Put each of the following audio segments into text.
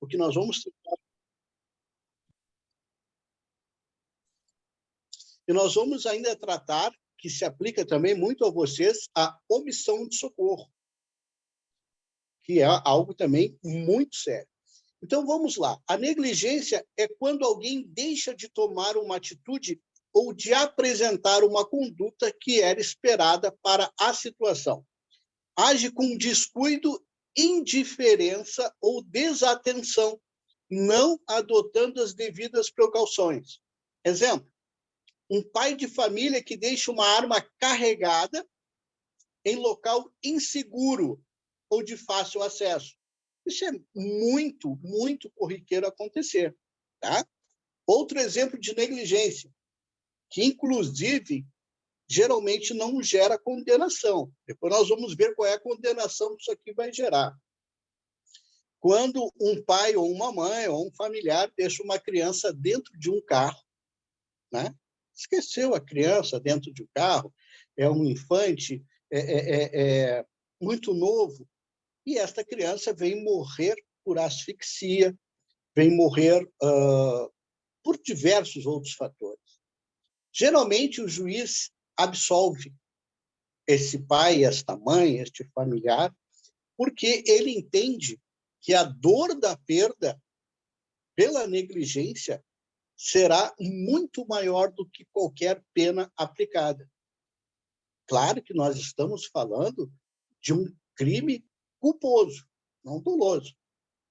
o que nós vamos e nós vamos ainda tratar, que se aplica também muito a vocês, a omissão de socorro, que é algo também muito sério. Então, vamos lá. A negligência é quando alguém deixa de tomar uma atitude ou de apresentar uma conduta que era esperada para a situação. Age com descuido, indiferença ou desatenção, não adotando as devidas precauções. Exemplo, um pai de família que deixa uma arma carregada em local inseguro ou de fácil acesso. Isso é muito, muito corriqueiro acontecer. Tá? Outro exemplo de negligência, que, inclusive, geralmente não gera condenação. Depois nós vamos ver qual é a condenação que isso aqui vai gerar. Quando um pai ou uma mãe ou um familiar deixa uma criança dentro de um carro, né? Esqueceu a criança dentro de um carro, é um infante muito novo, e esta criança vem morrer por asfixia, vem morrer por diversos outros fatores. Geralmente, o juiz absolve esse pai, esta mãe, este familiar, porque ele entende que a dor da perda pela negligência será muito maior do que qualquer pena aplicada. Claro que nós estamos falando de um crime culposo, não doloso,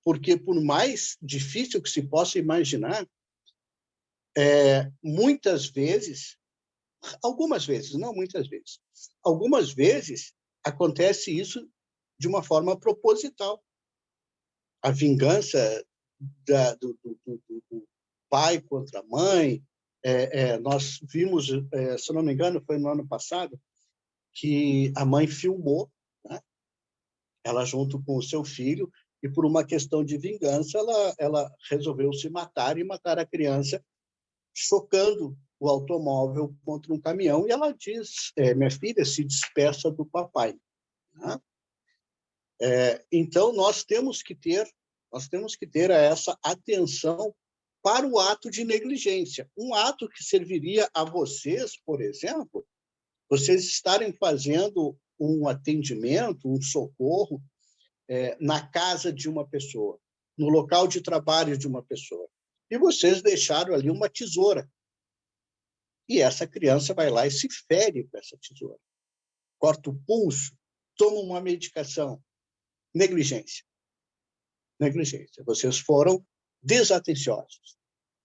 porque por mais difícil que se possa imaginar, muitas vezes, algumas vezes, não muitas vezes, algumas vezes acontece isso de uma forma proposital. A vingança do pai contra a mãe. Nós vimos, se não me engano, foi no ano passado, que a mãe filmou, né? Ela junto com o seu filho, e por uma questão de vingança, ela resolveu se matar e matar a criança, chocando o automóvel contra um caminhão, e ela diz, minha filha, se despeça do papai. Né? Então, nós temos que ter essa atenção para o ato de negligência. Um ato que serviria a vocês, por exemplo, vocês estarem fazendo um atendimento, um socorro na casa de uma pessoa, no local de trabalho de uma pessoa, e vocês deixaram ali uma tesoura. E essa criança vai lá e se fere com essa tesoura. Corta o pulso, toma uma medicação. Negligência. Negligência. Vocês foram desatenciosos.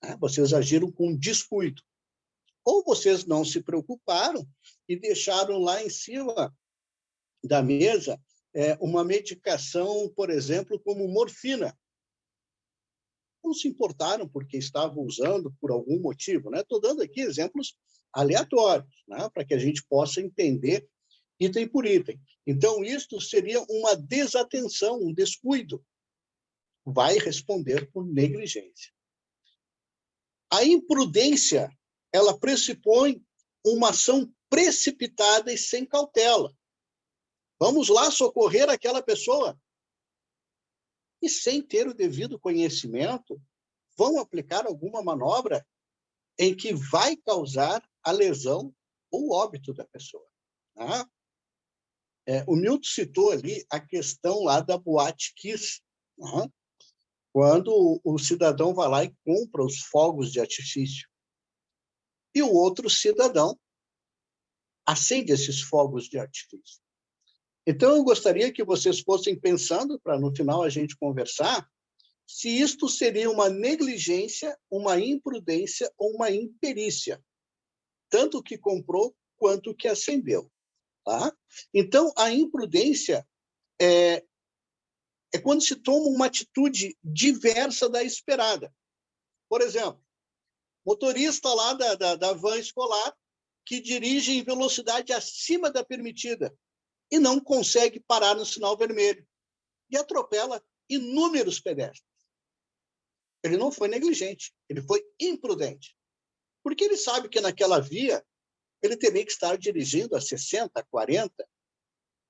Né? Vocês agiram com descuido. Ou vocês não se preocuparam e deixaram lá em cima da mesa uma medicação, por exemplo, como morfina. Não se importaram porque estavam usando por algum motivo. Estou dando aqui exemplos aleatórios, né? Para que a gente possa entender item por item. Então, isto seria uma desatenção, um descuido. Vai responder por negligência. A imprudência, ela pressupõe uma ação precipitada e sem cautela. Vamos lá socorrer aquela pessoa. E sem ter o devido conhecimento, vão aplicar alguma manobra em que vai causar a lesão ou o óbito da pessoa. Tá? O Milton citou ali a questão lá da Boate Kiss, tá? Quando o cidadão vai lá e compra os fogos de artifício. E o outro cidadão acende esses fogos de artifício. Então, eu gostaria que vocês fossem pensando, para no final a gente conversar, se isto seria uma negligência, uma imprudência ou uma imperícia, tanto o que comprou quanto o que acendeu. Tá? Então, a imprudência é quando se toma uma atitude diversa da esperada. Por exemplo, motorista lá da van escolar que dirige em velocidade acima da permitida e não consegue parar no sinal vermelho e atropela inúmeros pedestres. Ele não foi negligente, ele foi imprudente, porque ele sabe que naquela via ele teria que estar dirigindo a 60, 40,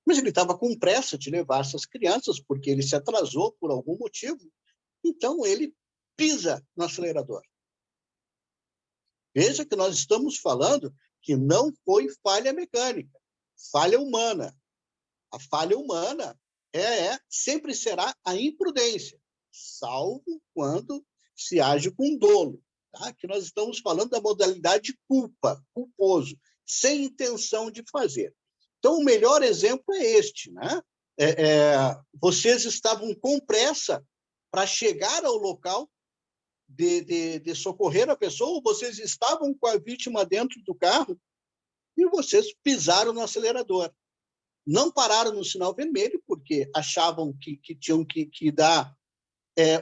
mas ele estava com pressa de levar essas crianças, porque ele se atrasou por algum motivo, Então, ele pisa no acelerador. Veja que nós estamos falando que não foi falha mecânica, falha humana. A falha humana sempre será a imprudência, salvo quando se age com dolo. Tá? Aqui nós estamos falando da modalidade culpa, culposo, sem intenção de fazer. Então, o melhor exemplo é este. Né? Vocês estavam com pressa para chegar ao local de socorrer a pessoa, vocês estavam com a vítima dentro do carro e vocês pisaram no acelerador. Não pararam no sinal vermelho, porque achavam que tinham que dar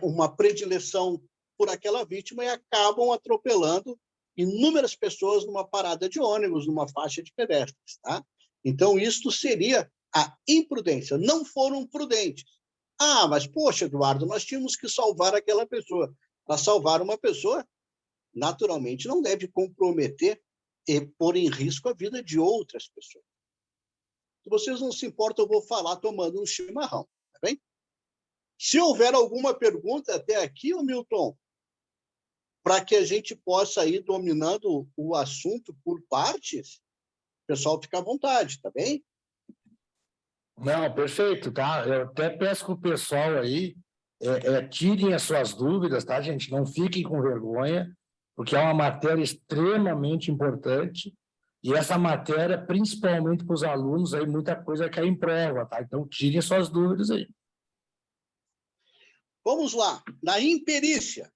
uma predileção por aquela vítima e acabam atropelando inúmeras pessoas numa parada de ônibus, numa faixa de pedestres. Tá? Então, isto seria a imprudência. Não foram prudentes. Ah, mas, poxa, Eduardo, nós tínhamos que salvar aquela pessoa. Para salvar uma pessoa, naturalmente, não deve comprometer e pôr em risco a vida de outras pessoas. Se vocês não se importam, eu vou falar tomando um chimarrão, tá bem? Se houver alguma pergunta até aqui, Milton, para que a gente possa ir dominando o assunto por partes, o pessoal fica à vontade, tá bem? Não, perfeito, tá? Eu até peço para o pessoal aí, tirem as suas dúvidas, tá, gente? Não fiquem com vergonha, porque é uma matéria extremamente importante, e essa matéria, principalmente para os alunos, aí muita coisa cai em prova, tá? Então, tirem suas dúvidas aí. Vamos lá. Na imperícia.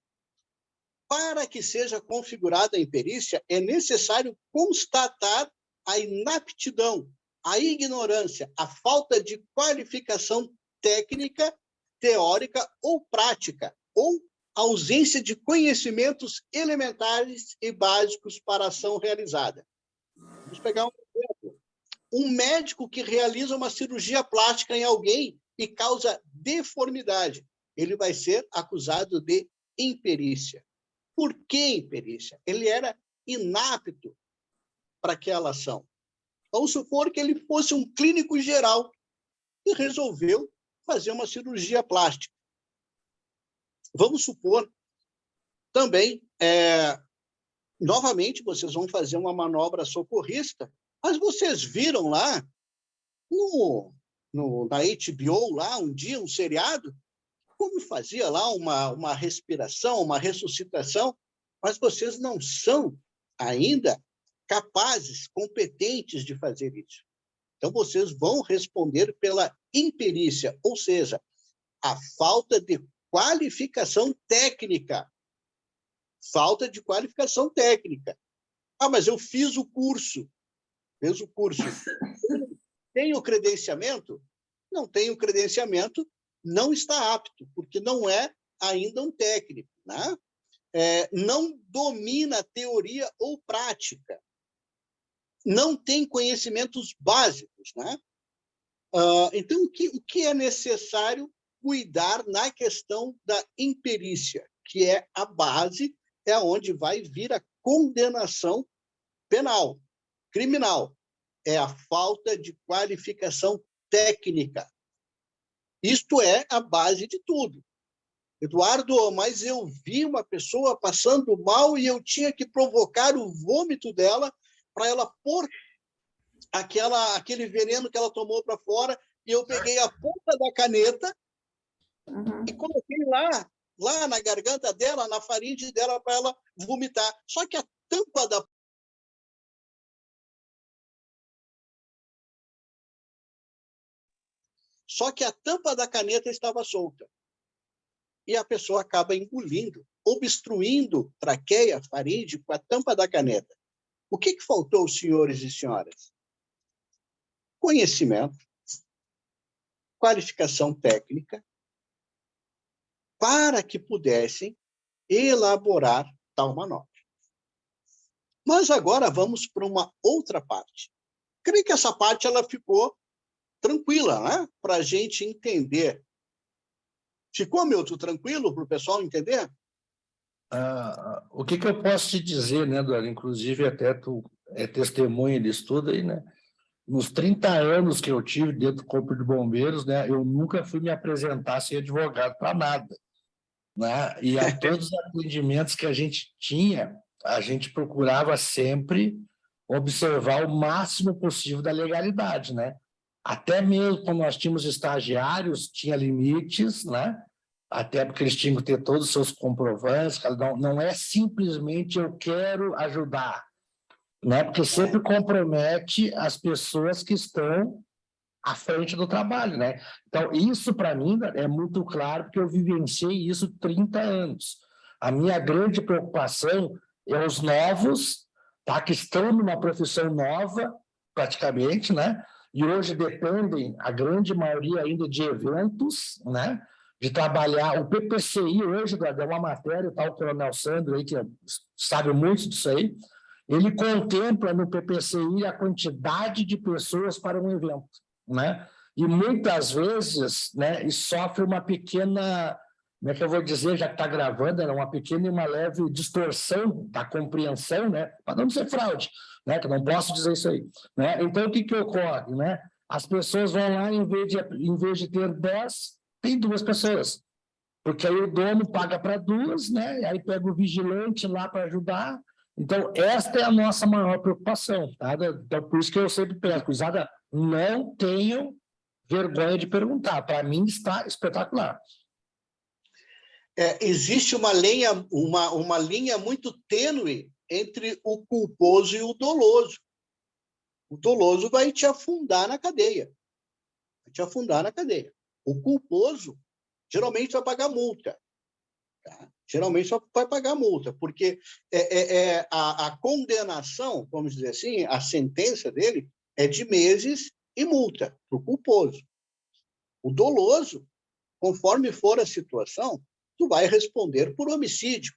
Para que seja configurada a imperícia, é necessário constatar a inaptidão, a ignorância, a falta de qualificação técnica, teórica ou prática, ou ausência de conhecimentos elementares e básicos para a ação realizada. Vamos pegar um exemplo. Um médico que realiza uma cirurgia plástica em alguém e causa deformidade, ele vai ser acusado de imperícia. Por que imperícia? Ele era inapto para aquela ação. Vamos supor que ele fosse um clínico geral e resolveu fazer uma cirurgia plástica. Vamos supor também, novamente, vocês vão fazer uma manobra socorrista, mas vocês viram lá na HBO, lá um dia, um seriado, como fazia lá uma respiração, uma ressuscitação, mas vocês não são ainda capazes, competentes de fazer isso. Então, vocês vão responder pela imperícia, ou seja, a falta de qualificação técnica. Falta de qualificação técnica. Ah, mas eu fiz o curso. Fez o curso. Tem o credenciamento? Não tem o credenciamento, não está apto, porque não é ainda um técnico, né? Não domina teoria ou prática, não tem conhecimentos básicos, né? Então, o que é necessário cuidar na questão da imperícia, que é a base, é onde vai vir a condenação penal, criminal, é a falta de qualificação técnica. Isto é a base de tudo. Eduardo, mas eu vi uma pessoa passando mal e eu tinha que provocar o vômito dela para ela pôr aquele veneno que ela tomou para fora, e eu peguei a ponta da caneta e coloquei lá na garganta dela, na faringe dela, para ela vomitar. Só que a tampa da caneta estava solta. E a pessoa acaba engolindo, obstruindo traqueia, faringe com a tampa da caneta. O que faltou, senhores e senhoras? Conhecimento, qualificação técnica, para que pudessem elaborar tal manobra. Mas agora vamos para uma outra parte. Creio que essa parte ela ficou tranquila, né? Para a gente entender. Ficou, Milton, tranquilo para o pessoal entender? O que eu posso te dizer, né, Eduardo? Inclusive, até tu é testemunha disso tudo aí, né? Nos 30 anos que eu tive dentro do Corpo de Bombeiros, né, eu nunca fui me apresentar sem advogado para nada. né? E a todos os atendimentos que a gente tinha, a gente procurava sempre observar o máximo possível da legalidade, né? Até mesmo quando nós tínhamos estagiários, tinha limites, né? Até porque eles tinham que ter todos os seus comprovantes, não é simplesmente eu quero ajudar, né? Porque sempre compromete as pessoas que estão à frente do trabalho, né? Então, isso para mim é muito claro, porque eu vivenciei isso 30 anos. A minha grande preocupação é os novos, tá? Que estão numa profissão nova, praticamente, né? E hoje dependem, a grande maioria ainda, de eventos, né? De trabalhar. O PPCI hoje, dá uma matéria, tá? O Coronel Sandro aí, que sabe muito disso aí, ele contempla no PPCI a quantidade de pessoas para um evento, né? E muitas vezes, né, e sofre uma pequena, como é que eu vou dizer, já que está gravando, uma pequena e uma leve distorção da compreensão, né, para não dizer fraude, né, que eu não posso dizer isso aí, né? Então, o que ocorre, né? As pessoas vão lá, em vez de ter 10, tem 2 pessoas, porque aí o dono paga para 2, né? Aí pega o vigilante lá para ajudar. Então, esta é a nossa maior preocupação, tá? Então, por isso que eu sempre peço, cruzada, não tenham vergonha de perguntar. Para mim, está espetacular. Existe uma linha muito tênue entre o culposo e o doloso. O doloso vai te afundar na cadeia. Vai te afundar na cadeia. O culposo geralmente vai pagar multa. Tá? Geralmente só vai pagar multa, porque a condenação, vamos dizer assim, a sentença dele é de meses e multa para o culposo. O doloso, conforme for a situação, tu vai responder por homicídio.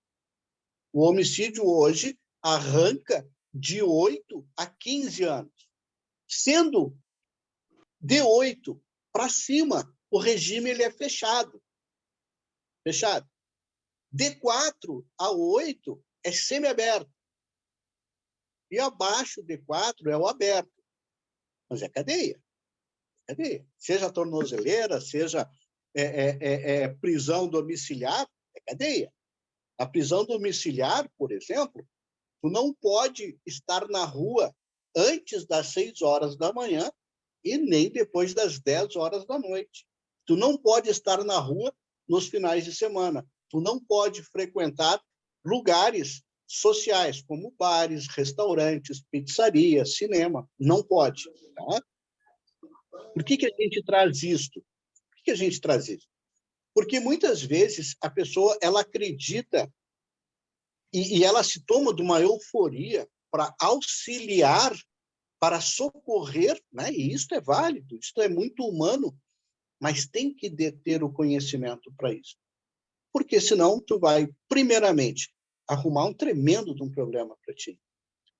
O homicídio hoje arranca de 8 a 15 anos. Sendo de 8 para cima, o regime ele é fechado. Fechado. De 4 a 8 é semiaberto. E abaixo de 4 é o aberto. Mas é cadeia. Cadeia. Seja tornozeleira, seja prisão domiciliar, é cadeia. A prisão domiciliar, por exemplo, tu não pode estar na rua antes das 6 horas da manhã e nem depois das 10 horas da noite. Tu não pode estar na rua nos finais de semana. Tu não pode frequentar lugares sociais, como bares, restaurantes, pizzarias, cinema. Não pode. Tá? Por que a gente traz isto? Por que a gente traz isso? Porque muitas vezes a pessoa ela acredita e ela se toma de uma euforia para auxiliar, para socorrer, né? E isso é válido, isso é muito humano, mas tem que ter o conhecimento para isso. Porque senão tu vai, primeiramente, arrumar um tremendo de um problema para ti.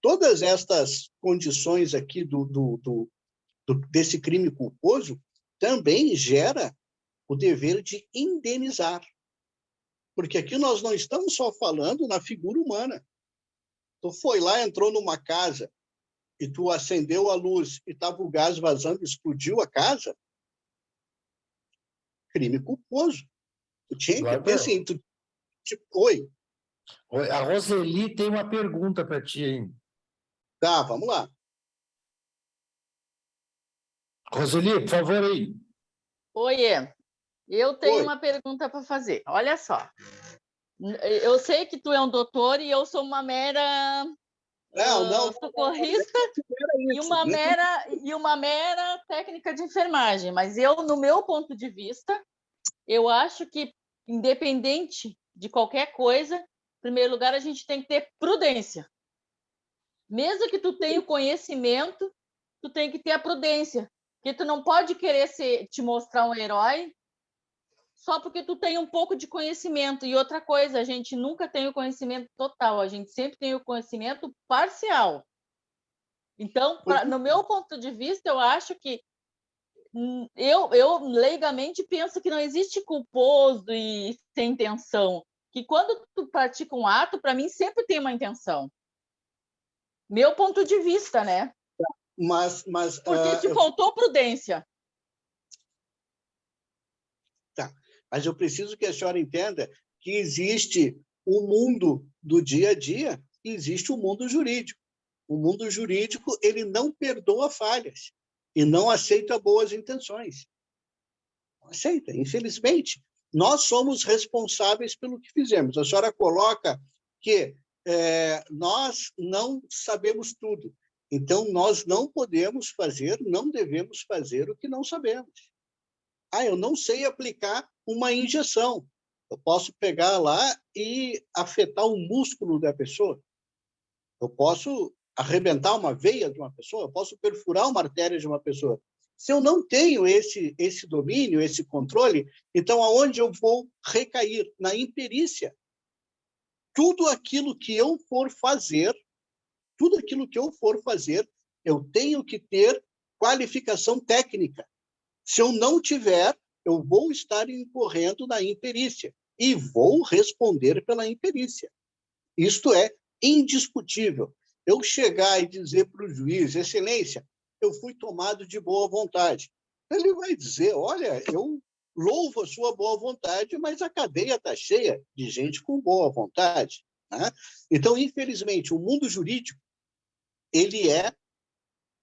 Todas estas condições aqui desse crime culposo também gera o dever de indenizar. Porque aqui nós não estamos só falando na figura humana. Tu foi lá, entrou numa casa e tu acendeu a luz e estava o gás vazando, explodiu a casa, crime culposo. Tu tinha que ter assim, oi. A Roseli tem uma pergunta para ti, hein? Tá, vamos lá. Roseli, por favor, aí. Oiê, eu tenho uma pergunta para fazer. Olha só, eu sei que tu é um doutor e eu sou uma mera socorrista e uma mera técnica de enfermagem, mas eu, no meu ponto de vista, eu acho que, independente de qualquer coisa, em primeiro lugar, a gente tem que ter prudência. Mesmo que tu tenha o conhecimento, tu tem que ter a prudência, porque tu não pode querer te mostrar um herói só porque tu tem um pouco de conhecimento. E outra coisa, a gente nunca tem o conhecimento total, a gente sempre tem o conhecimento parcial. Então, no meu ponto de vista, eu acho que eu leigamente penso que não existe culposo e sem intenção, que quando tu pratica um ato, para mim sempre tem uma intenção. Meu ponto de vista, né? Mas porque te faltou prudência. Tá. Mas eu preciso que a senhora entenda que existe o mundo do dia a dia e existe o mundo jurídico. O mundo jurídico, ele não perdoa falhas e não aceita boas intenções. Não aceita, infelizmente. Nós somos responsáveis pelo que fizemos. A senhora coloca que nós não sabemos tudo. Então, nós não podemos fazer, não devemos fazer o que não sabemos. Eu não sei aplicar uma injeção. Eu posso pegar lá e afetar o músculo da pessoa. Eu posso arrebentar uma veia de uma pessoa, eu posso perfurar uma artéria de uma pessoa. Se eu não tenho esse domínio, esse controle, então aonde eu vou recair? Na imperícia. Tudo aquilo que eu for fazer, eu tenho que ter qualificação técnica. Se eu não tiver, eu vou estar incorrendo na imperícia e vou responder pela imperícia. Isto é indiscutível. Eu chegar e dizer para o juiz, excelência, eu fui tomado de boa vontade. Ele vai dizer, olha, eu louvo a sua boa vontade, mas a cadeia está cheia de gente com boa vontade. Né? Então, infelizmente, o mundo jurídico ele é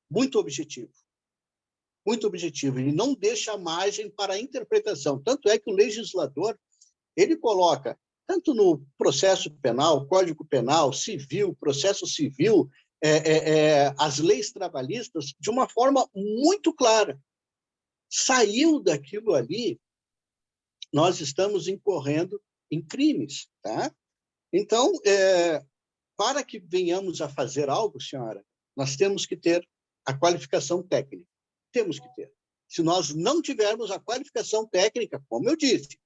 muito objetivo. Muito objetivo. Ele não deixa margem para a interpretação. Tanto é que o legislador ele coloca, tanto no processo penal, Código Penal, civil, processo civil, as leis trabalhistas, de uma forma muito clara. Saiu daquilo ali, nós estamos incorrendo em crimes. Tá? Então, para que venhamos a fazer algo, senhora, nós temos que ter a qualificação técnica. Temos que ter. Se nós não tivermos a qualificação técnica, como eu disse,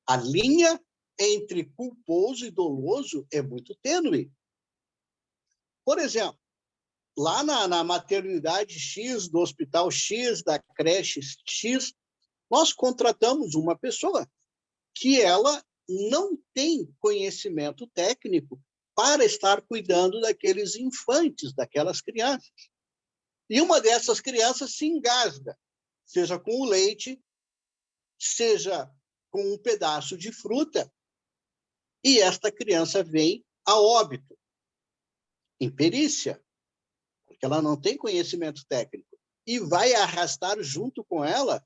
a linha entre culposo e doloso é muito tênue. Por exemplo, lá na maternidade X, do hospital X, da creche X, nós contratamos uma pessoa que ela não tem conhecimento técnico para estar cuidando daqueles infantes, daquelas crianças. E uma dessas crianças se engasga, seja com o leite, seja com um pedaço de fruta, e esta criança vem a óbito, em perícia, porque ela não tem conhecimento técnico, e vai arrastar junto com ela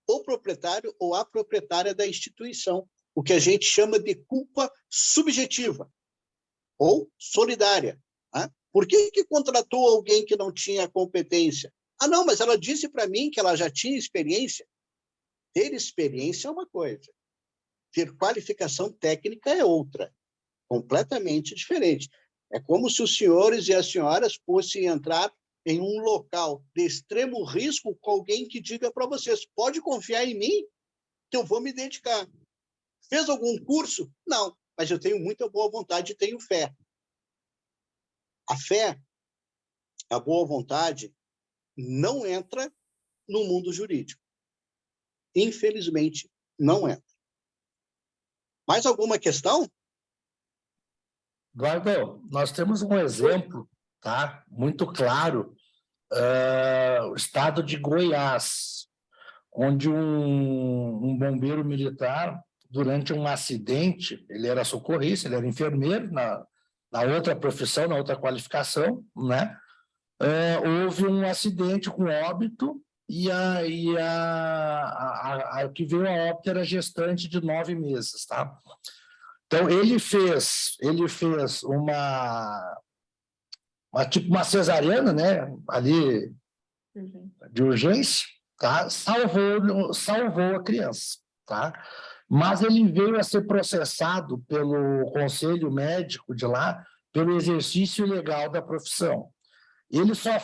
o proprietário ou a proprietária da instituição, o que a gente chama de culpa subjetiva ou solidária. Né? Por que contratou alguém que não tinha competência? Não, mas ela disse para mim que ela já tinha experiência. Ter experiência é uma coisa. Ter qualificação técnica é outra. Completamente diferente. É como se os senhores e as senhoras fossem entrar em um local de extremo risco com alguém que diga para vocês, pode confiar em mim, que eu vou me dedicar. Fez algum curso? Não, mas eu tenho muita boa vontade e tenho fé. A fé, a boa vontade, não entra no mundo jurídico. Infelizmente, não entra. Mais alguma questão? Eduardo, nós temos um exemplo, tá, muito claro, o estado de Goiás, onde um bombeiro militar, durante um acidente, ele era socorrista, ele era enfermeiro na outra profissão, na outra qualificação, né? Houve um acidente com óbito e a que veio a óbito era gestante de 9 meses, tá? Então, ele fez tipo uma cesariana, né? Ali de urgência, tá? Salvou a criança, tá? Mas ele veio a ser processado pelo conselho médico de lá pelo exercício ilegal da profissão. Ele só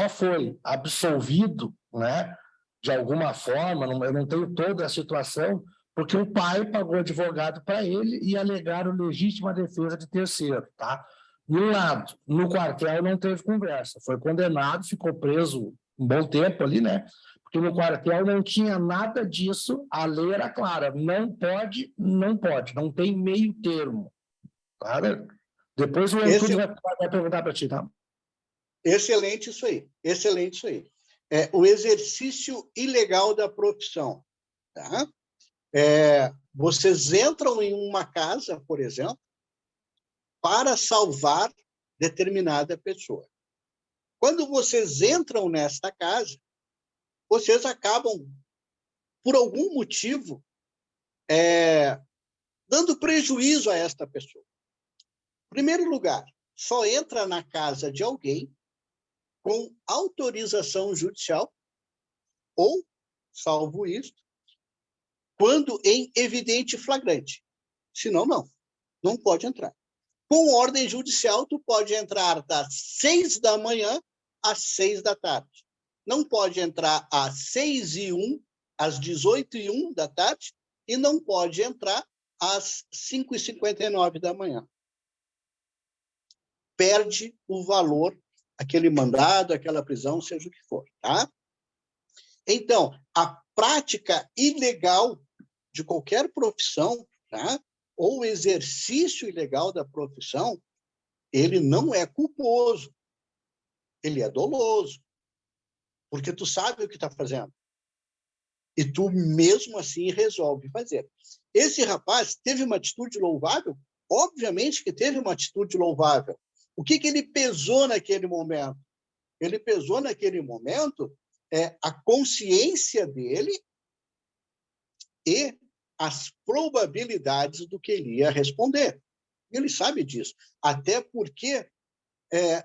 foi absolvido, né? De alguma forma, eu não tenho toda a situação, porque o pai pagou advogado para ele e alegaram legítima defesa de terceiro, tá? De um lado, no quartel não teve conversa, foi condenado, ficou preso um bom tempo ali, né? Porque no quartel não tinha nada disso, a lei era clara, não pode, não tem meio termo, tá? Depois o Antunes vai perguntar para ti, tá? Excelente isso aí, excelente isso aí. O exercício ilegal da profissão, tá? Vocês entram em uma casa, por exemplo, para salvar determinada pessoa. Quando vocês entram nesta casa, vocês acabam, por algum motivo, dando prejuízo a esta pessoa. Em primeiro lugar, só entra na casa de alguém com autorização judicial ou, salvo isto, quando em evidente flagrante. Senão, não pode entrar. Com ordem judicial, tu pode entrar das 6 da manhã às 6 da tarde. Não pode entrar às 6h01, às 18h01 da tarde, e não pode entrar às 5h59 da manhã. Perde o valor, aquele mandado, aquela prisão, seja o que for, tá? Então, a prática ilegal de qualquer profissão, tá? Ou exercício ilegal da profissão, ele não é culposo, ele é doloso, porque tu sabe o que está fazendo. E tu, mesmo assim, resolve fazer. Esse rapaz teve uma atitude louvável? Obviamente que teve uma atitude louvável. O que ele pesou naquele momento? Ele pesou naquele momento a consciência dele e as probabilidades do que ele ia responder. Ele sabe disso. Até porque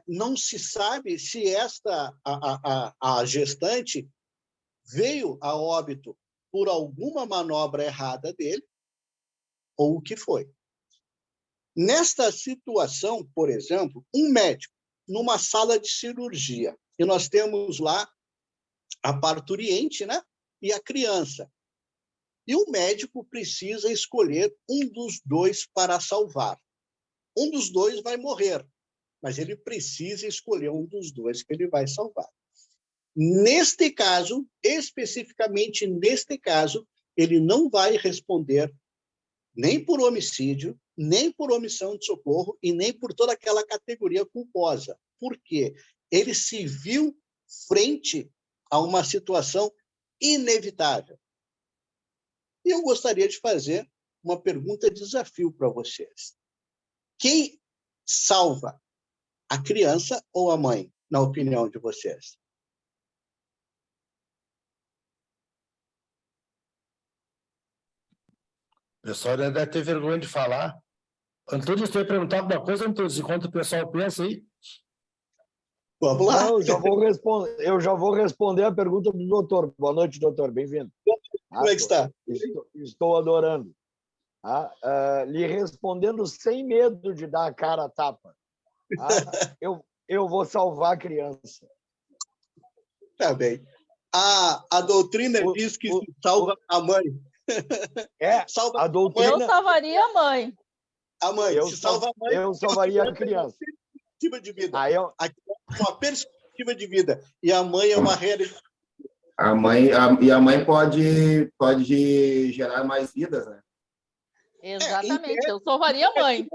não se sabe se a gestante veio a óbito por alguma manobra errada dele ou o que foi. Nesta situação, por exemplo, um médico numa sala de cirurgia, e nós temos lá a parturiente, né, e a criança. E o médico precisa escolher um dos dois para salvar. Um dos dois vai morrer, mas ele precisa escolher um dos dois que ele vai salvar. Neste caso, especificamente neste caso, ele não vai responder nem por homicídio, nem por omissão de socorro e nem por toda aquela categoria culposa. Por quê? Ele se viu frente a uma situação inevitável. E eu gostaria de fazer uma pergunta de desafio para vocês. Quem salva, a criança ou a mãe, na opinião de vocês? O pessoal deve ter vergonha de falar. Antônio, você vai perguntar alguma coisa, Antônio, enquanto o pessoal pensa aí? Vamos lá. Não, eu já vou responder a pergunta do doutor. Boa noite, doutor. Bem-vindo. Como é que está? Estou adorando. Lhe respondendo sem medo de dar a cara a tapa. Eu vou salvar a criança. Tá bem. A doutrina diz que se salva a mãe. A doutrina... Eu salvaria a mãe. A mãe. Se salva a mãe, eu salvaria a criança. Perspectiva de vida. Uma perspectiva de vida. E a mãe é uma realidade. A mãe pode gerar mais vidas, né? Exatamente, eu salvaria a mãe.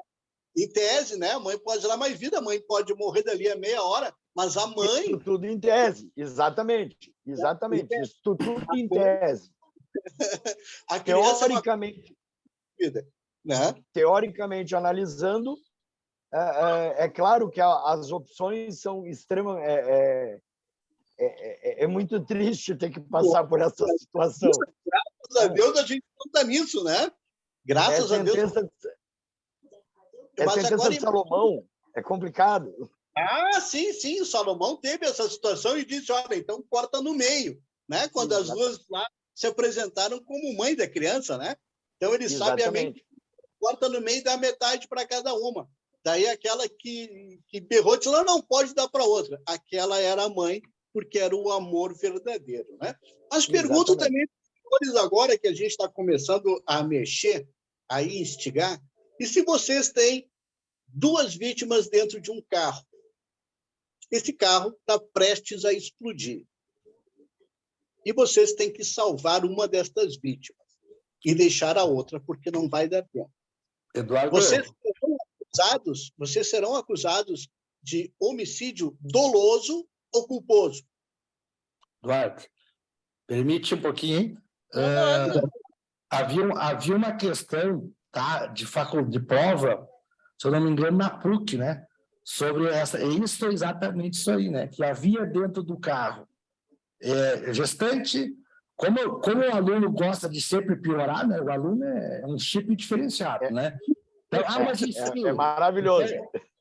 Em tese, né? A mãe pode gerar mais vida, a mãe pode morrer dali a meia hora, mas a mãe... Isso tudo em tese, exatamente. Isso tudo em tese. A criança teoricamente, vida, né? Teoricamente analisando, é claro que as opções são extremamente... É muito triste ter que passar por essa situação. Graças a Deus a gente não está nisso, né? Graças a Deus. A sentença de Salomão é complicado. Sim, o Salomão teve essa situação e disse, olha, então corta no meio, né? Quando as duas lá se apresentaram como mãe da criança, né? Então ele sabiamente corta no meio e dá metade para cada uma. Daí aquela que berrou disse, não pode dar para outra. Aquela era a mãe, porque era o amor verdadeiro, né? Mas pergunto também, senhores, agora que a gente está começando a mexer, a instigar, e se vocês têm duas vítimas dentro de um carro? Esse carro está prestes a explodir. E vocês têm que salvar uma destas vítimas e deixar a outra, porque não vai dar tempo. Eduardo, vocês serão acusados de homicídio doloso ou culposo. Eduardo, permite um pouquinho, hein? havia uma questão, tá, de prova, se eu não me engano, na PUC, né? Sobre isso, exatamente isso aí, né? Que havia dentro do carro gestante, como o aluno gosta de sempre piorar, né? O aluno é um chip diferenciado, né? Então, mas isso É maravilhoso.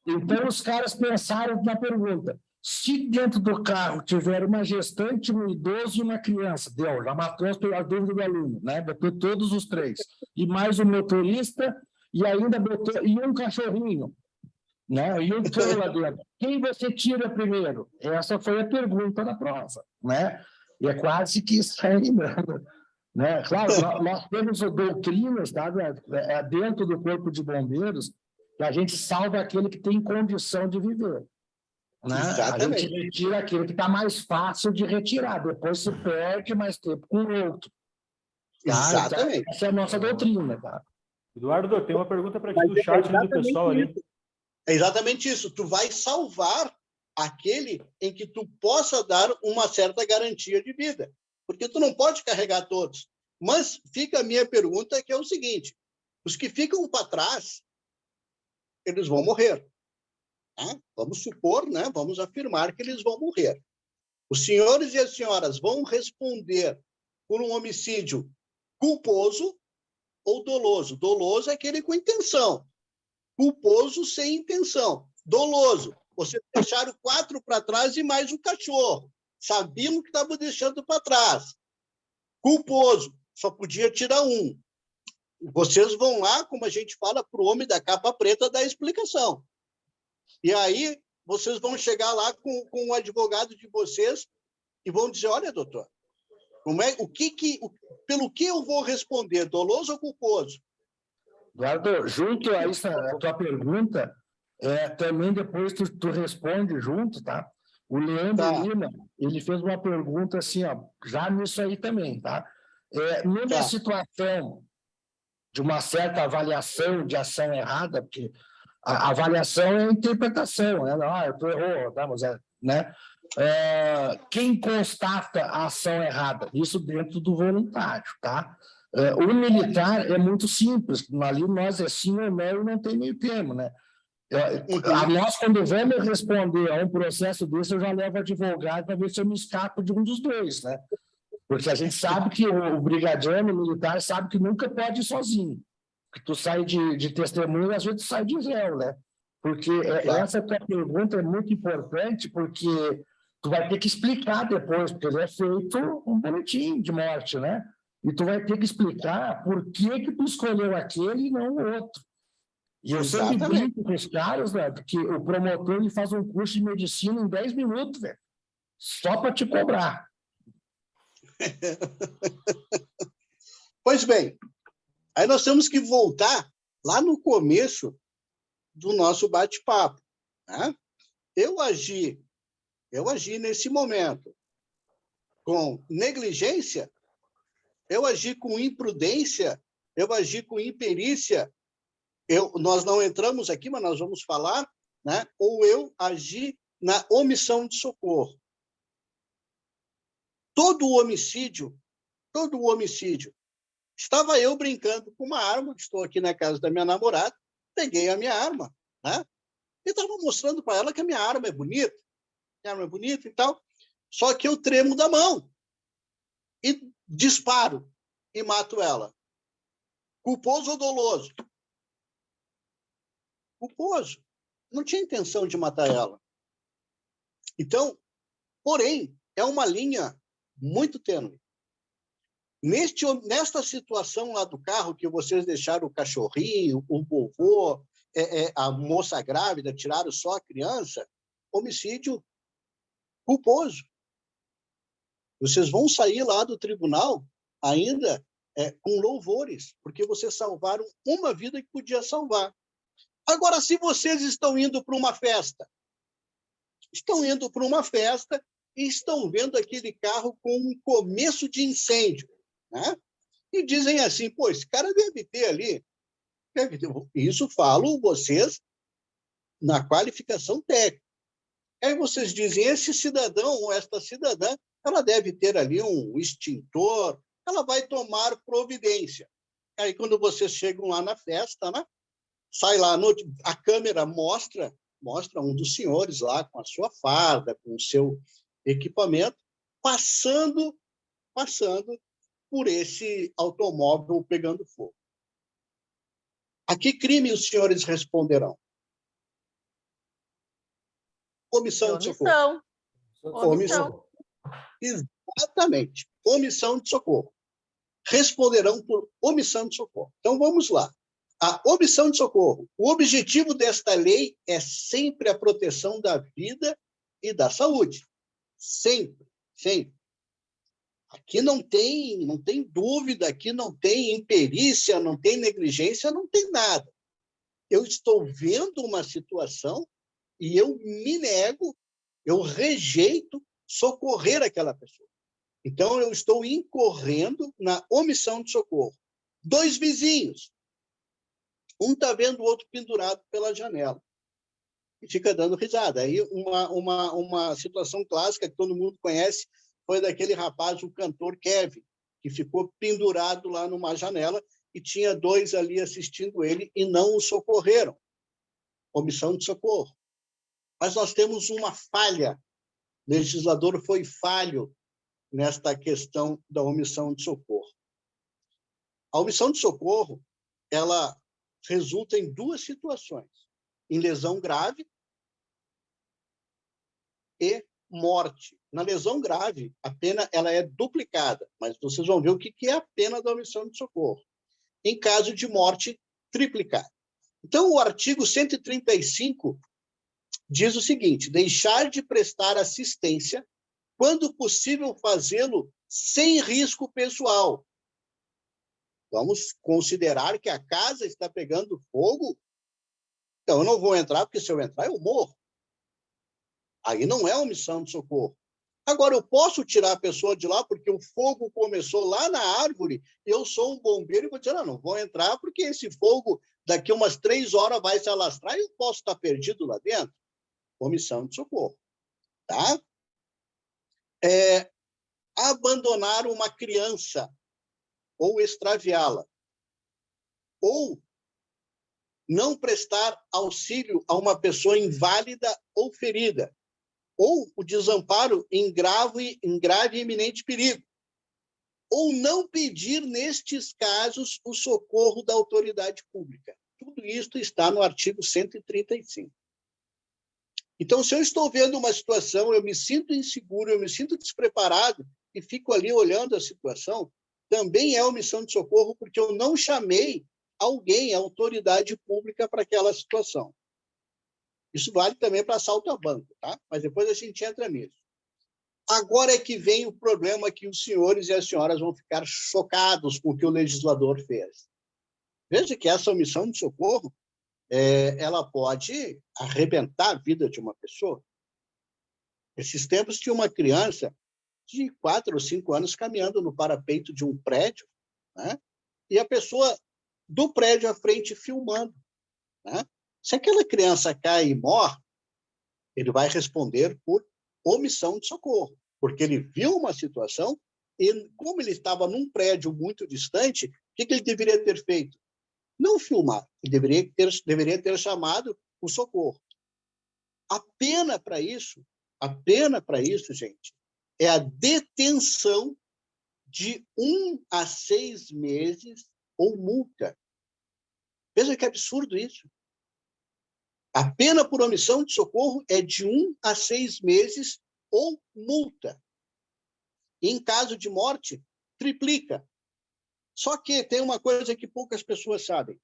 Então, os caras pensaram na pergunta: se dentro do carro tiver uma gestante, um idoso e uma criança, deu, já matou a dúvida do aluno, né? Botou todos os três. E mais o motorista, e ainda botou, e um cachorrinho, né? E um cão lá dentro. Quem você tira primeiro? Essa foi a pergunta da prova, né? E é quase que isso está lembrando. Né? Claro, nós temos doutrinas, tá? Dentro do Corpo de Bombeiros, que a gente salva aquele que tem condição de viver. Né? Exatamente. A gente retira aquele que está mais fácil de retirar, depois se perde mais tempo com o outro. Tá? Exatamente. Então, essa é a nossa doutrina. Tá? Eduardo, tem uma pergunta para ti do chat do pessoal ali. É exatamente isso. Tu vai salvar aquele em que tu possa dar uma certa garantia de vida, porque tu não pode carregar todos. Mas fica a minha pergunta, que é o seguinte: os que ficam para trás, eles vão morrer. Né? Vamos supor, né? Vamos afirmar que eles vão morrer. Os senhores e as senhoras vão responder por um homicídio culposo ou doloso. Doloso é aquele com intenção. Culposo sem intenção. Doloso, vocês deixaram 4 para trás e mais um cachorro. Sabiam que estavam deixando para trás. Culposo, só podia tirar um. Vocês vão lá, como a gente fala, para o homem da capa preta dar explicação. E aí, vocês vão chegar lá com o advogado de vocês e vão dizer: olha, doutor, pelo que eu vou responder, doloso ou culposo? Eduardo, junto a isso, a tua pergunta, também depois tu responde junto, tá? O Leandro Lima, ele fez uma pergunta assim, ó, já nisso aí também, tá? Numa situação de uma certa avaliação de ação errada, porque a avaliação é a interpretação, né? Tu errou, tá? Mas né? Quem constata a ação errada? Isso dentro do voluntário, tá? O militar é muito simples, ali nós é sim ou não e não tem meio termo, né? Nós, quando vamos responder a um processo desse, eu já levo advogado para ver se eu me escapo de um dos dois, né? Porque a gente sabe que o brigadiano, o militar, sabe que nunca pode ir sozinho. Que tu sai de testemunha, às vezes tu sai de réu, né? Porque essa tua pergunta é muito importante, porque tu vai ter que explicar depois, porque ele é feito um boletim de morte, né? E tu vai ter que explicar por que tu escolheu aquele e não o outro. E eu sempre brinco com os caras, né, que o promotor ele faz um curso de medicina em 10 minutos, velho, só para te cobrar. Pois bem, aí nós temos que voltar lá no começo do nosso bate-papo. Né? Eu agi nesse momento com negligência, eu agi com imprudência, eu agi com imperícia, nós não entramos aqui, mas nós vamos falar, né? Ou eu agi na omissão de socorro. Todo o homicídio, estava eu brincando com uma arma, estou aqui na casa da minha namorada, peguei a minha arma, né? E estava mostrando para ela que a minha arma é bonita, e tal, só que eu tremo da mão e disparo e mato ela. Culposo ou doloso? Culposo. Não tinha intenção de matar ela. Então, porém, é uma linha muito tênue. Nesta situação lá do carro, que vocês deixaram o cachorrinho, o vovô, a moça grávida, tiraram só a criança, homicídio culposo. Vocês vão sair lá do tribunal ainda com louvores, porque vocês salvaram uma vida que podia salvar. Agora, se vocês estão indo para uma festa, e estão vendo aquele carro com um começo de incêndio, né? E dizem assim: pô, esse cara deve ter ali. Isso falo vocês na qualificação técnica. Aí vocês dizem: esse cidadão ou esta cidadã, ela deve ter ali um extintor, ela vai tomar providência. Aí, quando vocês chegam lá na festa, né? Sai lá, a câmera mostra um dos senhores lá com a sua farda, com o seu equipamento, passando por esse automóvel pegando fogo. A que crime os senhores responderão? Omissão de socorro. Omissão. Exatamente. Omissão de socorro. Responderão por omissão de socorro. Então, vamos lá. A omissão de socorro. O objetivo desta lei é sempre a proteção da vida e da saúde. Sempre, sempre. Aqui não tem dúvida, aqui não tem imperícia, não tem negligência, não tem nada. Eu estou vendo uma situação e eu me nego, eu rejeito socorrer aquela pessoa. Então, eu estou incorrendo na omissão de socorro. 2 vizinhos. Um está vendo o outro pendurado pela janela. E fica dando risada. Aí, uma situação clássica que todo mundo conhece foi daquele rapaz, o cantor Kevin, que ficou pendurado lá numa janela e tinha 2 ali assistindo ele e não o socorreram. Omissão de socorro. Mas nós temos uma falha. O legislador foi falho nesta questão da omissão de socorro. A omissão de socorro, ela resulta em 2 situações: em lesão grave e morte. Na lesão grave, a pena ela é duplicada, mas vocês vão ver o que é a pena da omissão de socorro. Em caso de morte, triplicada. Então, o artigo 135 diz o seguinte: deixar de prestar assistência quando possível fazê-lo sem risco pessoal. Vamos considerar que a casa está pegando fogo, então eu não vou entrar, porque se eu entrar, eu morro. Aí não é omissão de socorro. Agora, eu posso tirar a pessoa de lá porque o fogo começou lá na árvore, eu sou um bombeiro e vou dizer, não vou entrar porque esse fogo daqui umas 3 horas vai se alastrar e eu posso estar perdido lá dentro. Omissão de socorro. Tá? Abandonar uma criança ou extraviá-la, ou não prestar auxílio a uma pessoa inválida ou ferida, ou o desamparo em grave e iminente perigo, ou não pedir, nestes casos, o socorro da autoridade pública. Tudo isso está no artigo 135. Então, se eu estou vendo uma situação, eu me sinto inseguro, eu me sinto despreparado e fico ali olhando a situação, também é omissão de socorro, porque eu não chamei alguém, a autoridade pública, para aquela situação. Isso vale também para assalto a banco, tá? Mas depois a gente entra nisso. Agora é que vem o problema que os senhores e as senhoras vão ficar chocados com o que o legislador fez. Veja que essa omissão de socorro, ela pode arrebentar a vida de uma pessoa. Esses tempos tinha uma criança de 4 ou 5 anos caminhando no parapeito de um prédio, né? E a pessoa do prédio à frente filmando, né? Se aquela criança cai e morre, ele vai responder por omissão de socorro, porque ele viu uma situação e, como ele estava num prédio muito distante, o que ele deveria ter feito? Não filmar, ele deveria ter chamado o socorro. A pena para isso, gente, é a detenção de 1 a 6 meses ou multa. Veja que absurdo isso. A pena por omissão de socorro é de 1 a 6 meses ou multa. Em caso de morte, triplica. Só que tem uma coisa que poucas pessoas sabem.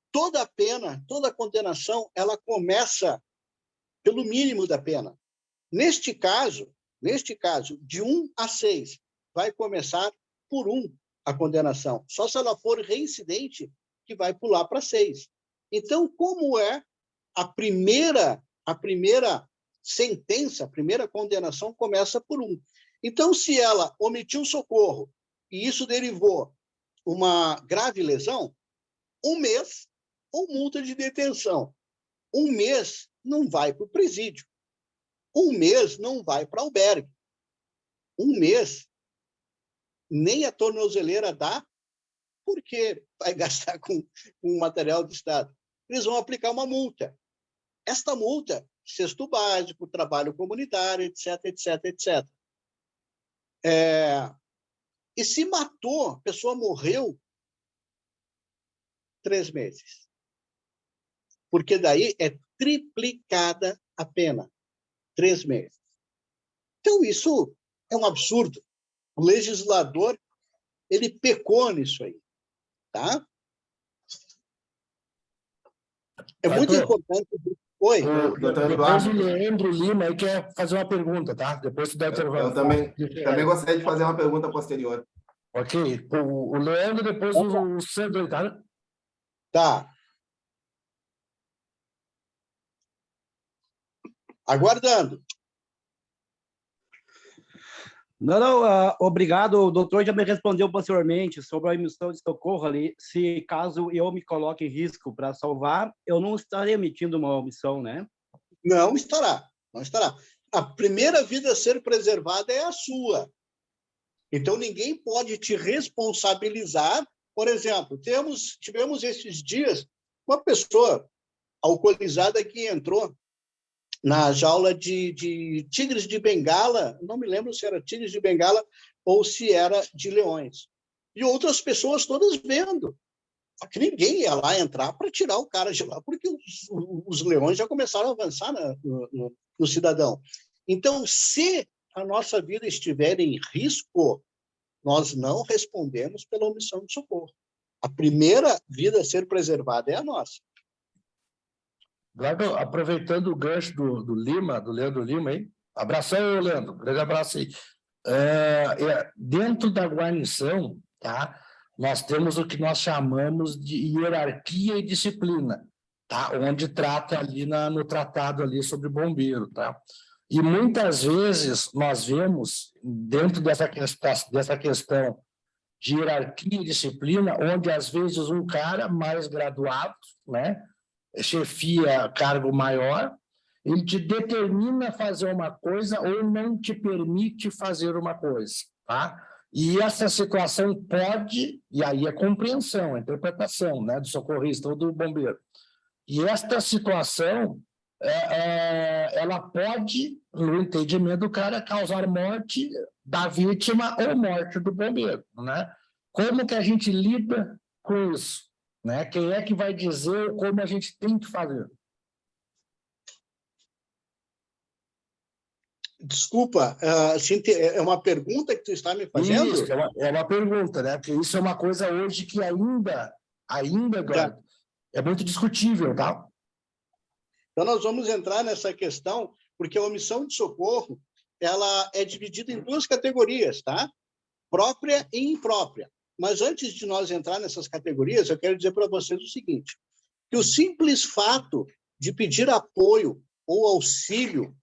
Toda a pena, toda a condenação, ela começa pelo mínimo da pena. Neste caso, de 1 a 6, vai começar por 1 a condenação. Só se ela for reincidente, que vai pular para 6. Então, como é a primeira sentença, a primeira condenação começa por 1. Então, se ela omitiu socorro e isso derivou uma grave lesão, 1 mês ou multa de detenção. 1 mês não vai para o presídio. 1 mês não vai para albergue. 1 mês nem a tornozeleira dá Por que vai gastar com material do Estado? Eles vão aplicar uma multa. Esta multa, cesto básico, trabalho comunitário, etc, etc, etc. E se matou, a pessoa morreu, 3 meses. Porque daí é triplicada a pena. 3 meses. Então, isso é um absurdo. O legislador, ele pecou nisso aí. Tá? É muito importante... Oi. Depois o Leandro Lima aí quer fazer uma pergunta, tá? Depois tu deve Eu também gostaria de fazer uma pergunta posterior. Ok. O Leandro, depois o Sandro, tá? Tá. Aguardando. Não, obrigado. O doutor já me respondeu posteriormente sobre a emissão de socorro ali. Se caso eu me coloque em risco para salvar, eu não estarei emitindo uma omissão, né? Não estará. Não estará. A primeira vida a ser preservada é a sua. Então, ninguém pode te responsabilizar. Por exemplo, tivemos esses dias uma pessoa alcoolizada que entrou na jaula de tigres de Bengala, não me lembro se era tigres de Bengala ou se era de leões. E outras pessoas todas vendo. Só que ninguém ia lá entrar para tirar o cara de lá, porque os leões já começaram a avançar no cidadão. Então, se a nossa vida estiver em risco, nós não respondemos pela omissão de socorro. A primeira vida a ser preservada é a nossa. Eduardo, aproveitando o gancho do Lima, do Leandro Lima aí, abração, Leandro, grande abraço aí. Dentro da guarnição, tá, nós temos o que nós chamamos de hierarquia e disciplina, tá, onde trata ali no tratado ali sobre bombeiro, tá. E muitas vezes nós vemos, dentro dessa questão de hierarquia e disciplina, onde às vezes um cara mais graduado, né, chefia cargo maior, ele te determina a fazer uma coisa ou não te permite fazer uma coisa, tá? E essa situação pode, e aí é compreensão, é interpretação, né, do socorrista ou do bombeiro. E esta situação, ela pode, no entendimento do cara, causar morte da vítima ou morte do bombeiro, né? Como que a gente lida com isso? Né? Quem é que vai dizer como a gente tem que fazer? Desculpa, é uma pergunta que tu está me fazendo? Isso, é uma pergunta, né? Porque isso é uma coisa hoje que ainda, Eduardo, é muito discutível, tá? Então, nós vamos entrar nessa questão, porque a omissão de socorro, ela é dividida em 2 categorias, tá? Própria e imprópria. Mas antes de nós entrar nessas categorias, eu quero dizer para vocês o seguinte, que o simples fato de pedir apoio ou auxílio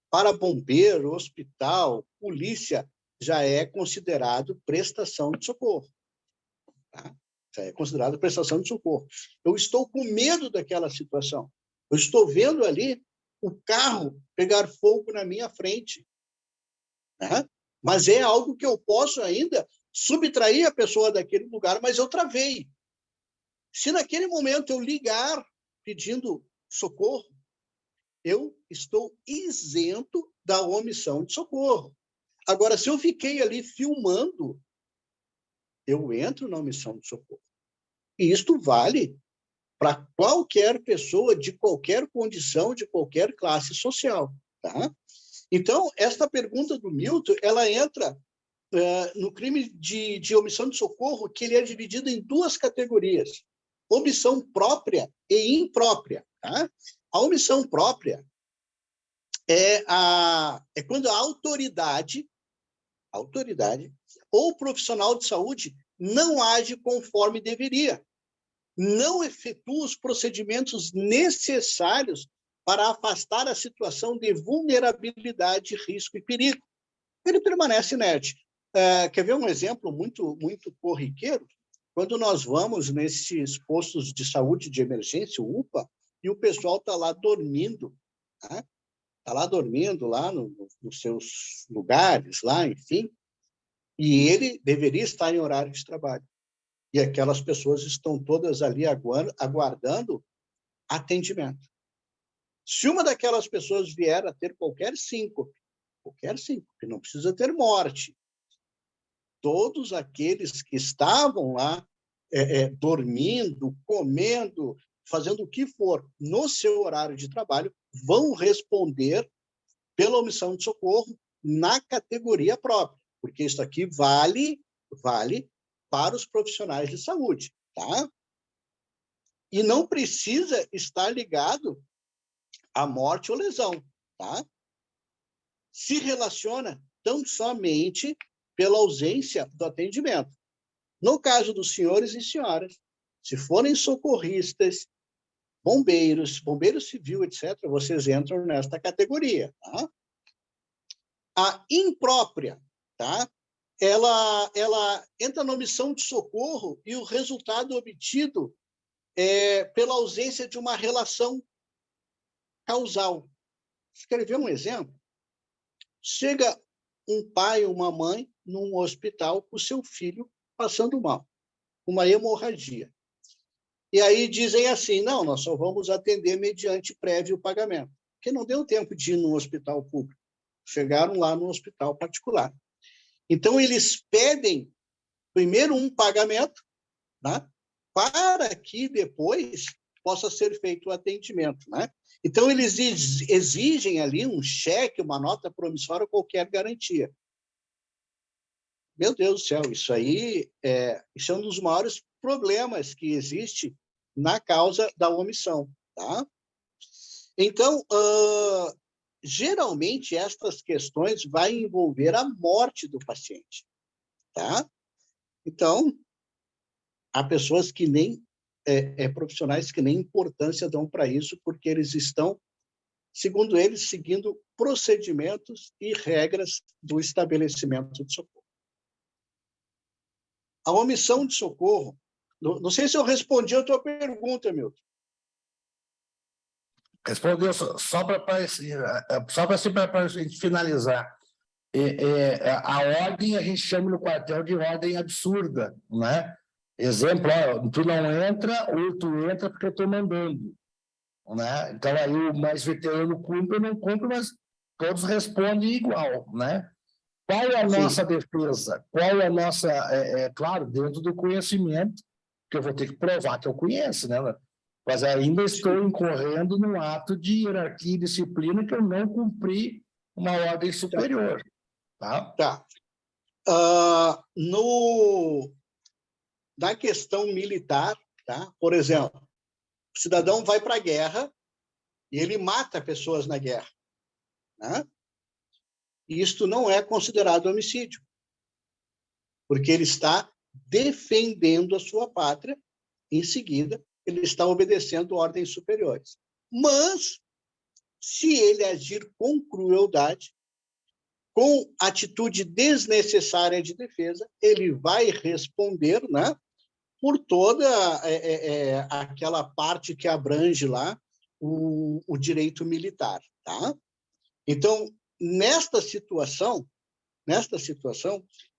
para bombeiro, hospital, polícia, já é considerado prestação de socorro. Tá? Já é considerado prestação de socorro. Eu estou com medo daquela situação. Eu estou vendo ali o carro pegar fogo na minha frente. Tá? Mas é algo que eu posso ainda subtrair a pessoa daquele lugar, mas eu travei. Se naquele momento eu ligar pedindo socorro, eu estou isento da omissão de socorro. Agora, se eu fiquei ali filmando, eu entro na omissão de socorro. E isto vale para qualquer pessoa de qualquer condição, de qualquer classe social. Tá? Então, esta pergunta do Milton, ela entra no crime de omissão de socorro, que ele é dividido em 2 categorias, omissão própria e imprópria. Tá? A omissão própria é quando a autoridade ou profissional de saúde não age conforme deveria, não efetua os procedimentos necessários para afastar a situação de vulnerabilidade, risco e perigo. Ele permanece inerte. Quer ver um exemplo muito, muito corriqueiro? Quando nós vamos nesses postos de saúde de emergência, o UPA, e o pessoal está lá dormindo, tá? Está lá dormindo, lá nos seus lugares, lá, enfim, e ele deveria estar em horário de trabalho. E aquelas pessoas estão todas ali aguardando atendimento. Se uma daquelas pessoas vier a ter qualquer síncope, que não precisa ter morte, todos aqueles que estavam lá dormindo, comendo, fazendo o que for no seu horário de trabalho, vão responder pela omissão de socorro na categoria própria, porque isso aqui vale para os profissionais de saúde, tá? E não precisa estar ligado à morte ou lesão, tá? Se relaciona tão somente pela ausência do atendimento. No caso dos senhores e senhoras, se forem socorristas, bombeiros civil, etc., vocês entram nesta categoria, tá? A imprópria, tá? Ela entra na omissão de socorro e o resultado obtido é pela ausência de uma relação causal. Quer ver um exemplo? Chega um pai ou uma mãe num hospital com o seu filho passando mal, uma hemorragia. E aí dizem assim, não, nós só vamos atender mediante prévio pagamento, porque não deu tempo de ir no hospital público. Chegaram lá no hospital particular. Então, eles pedem primeiro um pagamento, né, para que depois possa ser feito o atendimento, né? Então, eles exigem ali um cheque, uma nota promissória, qualquer garantia. Meu Deus do céu, isso é um dos maiores problemas que existe na causa da omissão, tá? Então, geralmente, estas questões vão envolver a morte do paciente, tá? Então, há pessoas que nem, profissionais que nem importância dão para isso, porque eles estão, segundo eles, seguindo procedimentos e regras do estabelecimento de socorro. A omissão de socorro, não sei se eu respondi a tua pergunta, Milton. Respondeu só para a gente finalizar. A ordem a gente chama no quartel de ordem absurda, né? Exemplo, tu não entra ou tu entra porque eu estou mandando, né? Então aí o mais veterano cumpre ou não cumpre, mas todos respondem igual, né? Qual é a nossa defesa? Qual é a nossa... claro, dentro do conhecimento, que eu vou ter que provar que eu conheço, né? Mas ainda estou incorrendo num ato de hierarquia e disciplina que eu não cumpri uma ordem superior. Tá? Na questão militar, tá? Por exemplo, o cidadão vai para a guerra e ele mata pessoas na guerra, né? Isto não é considerado homicídio, porque ele está defendendo a sua pátria, em seguida, ele está obedecendo ordens superiores. Mas, se ele agir com crueldade, com atitude desnecessária de defesa, ele vai responder, né, por toda aquela parte que abrange lá o direito militar, tá? Então, nesta situação,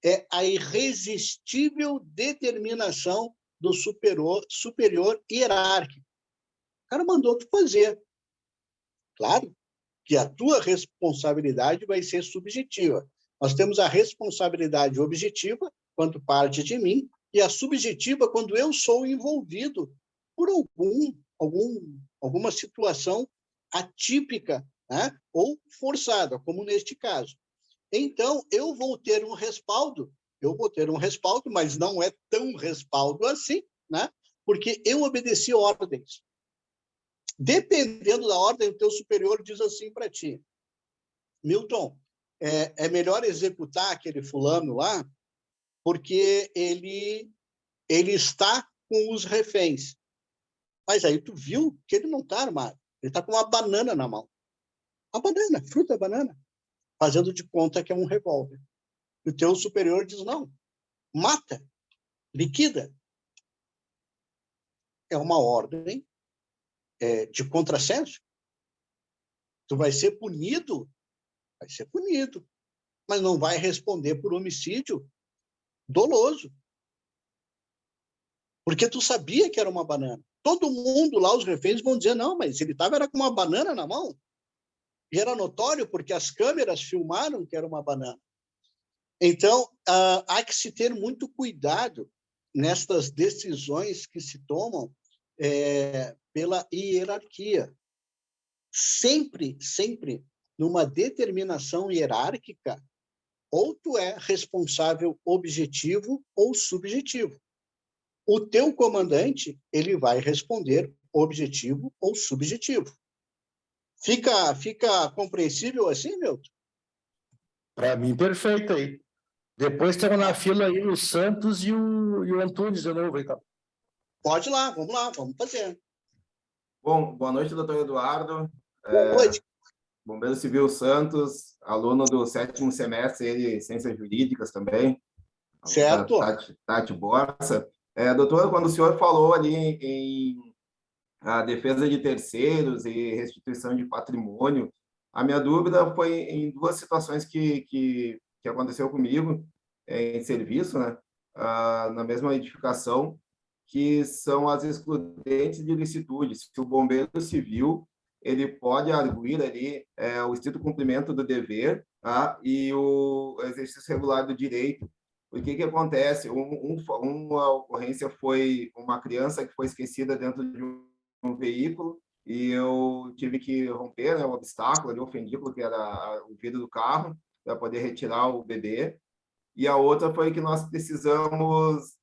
é a irresistível determinação do superior hierárquico. O cara mandou tu fazer. Claro que a tua responsabilidade vai ser subjetiva. Nós temos a responsabilidade objetiva, quando parte de mim, e a subjetiva, quando eu sou envolvido por alguma situação atípica, né, ou forçada, como neste caso. Então, eu vou ter um respaldo, mas não é tão respaldo assim, né, porque eu obedeci ordens. Dependendo da ordem, o teu superior diz assim para ti: Milton, é melhor executar aquele fulano lá, porque ele está com os reféns. Mas aí tu viu que ele não está armado. Ele está com uma banana na mão. A banana, fruta banana, fazendo de conta que é um revólver. E o teu superior diz: não, mata, liquida. É uma ordem de contrassenso. Tu vai ser punido, mas não vai responder por homicídio doloso. Porque tu sabia que era uma banana. Todo mundo lá, os reféns, vão dizer, não, mas ele estava com uma banana na mão. E era notório, porque as câmeras filmaram que era uma banana. Então, há que se ter muito cuidado nestas decisões que se tomam pela hierarquia. Sempre, sempre, numa determinação hierárquica, ou tu é responsável objetivo ou subjetivo. O teu comandante, ele vai responder objetivo ou subjetivo. Fica compreensível assim, Milton? Para mim, perfeito aí. Depois temos na fila aí o Santos e o Antunes de novo. Então. Pode ir lá, vamos fazer. Bom, boa noite, doutor Eduardo. Boa noite. Bombeiro Civil Santos, aluno do 7º semestre, ele, Ciências Jurídicas também. Certo. Tati Borsa. Doutor, quando o senhor falou ali em a defesa de terceiros e restituição de patrimônio, a minha dúvida foi em duas situações que aconteceu comigo em serviço, né? Na mesma edificação, que são as excludentes de ilicitude. Se o bombeiro civil ele pode arguir ali o estrito cumprimento do dever, tá? E o exercício regular do direito. O que acontece? Uma ocorrência foi uma criança que foi esquecida dentro de um veículo e eu tive que romper, né, o obstáculo ali, o fendículo, que era o vidro do carro, para poder retirar o bebê. E a outra foi que nós precisamos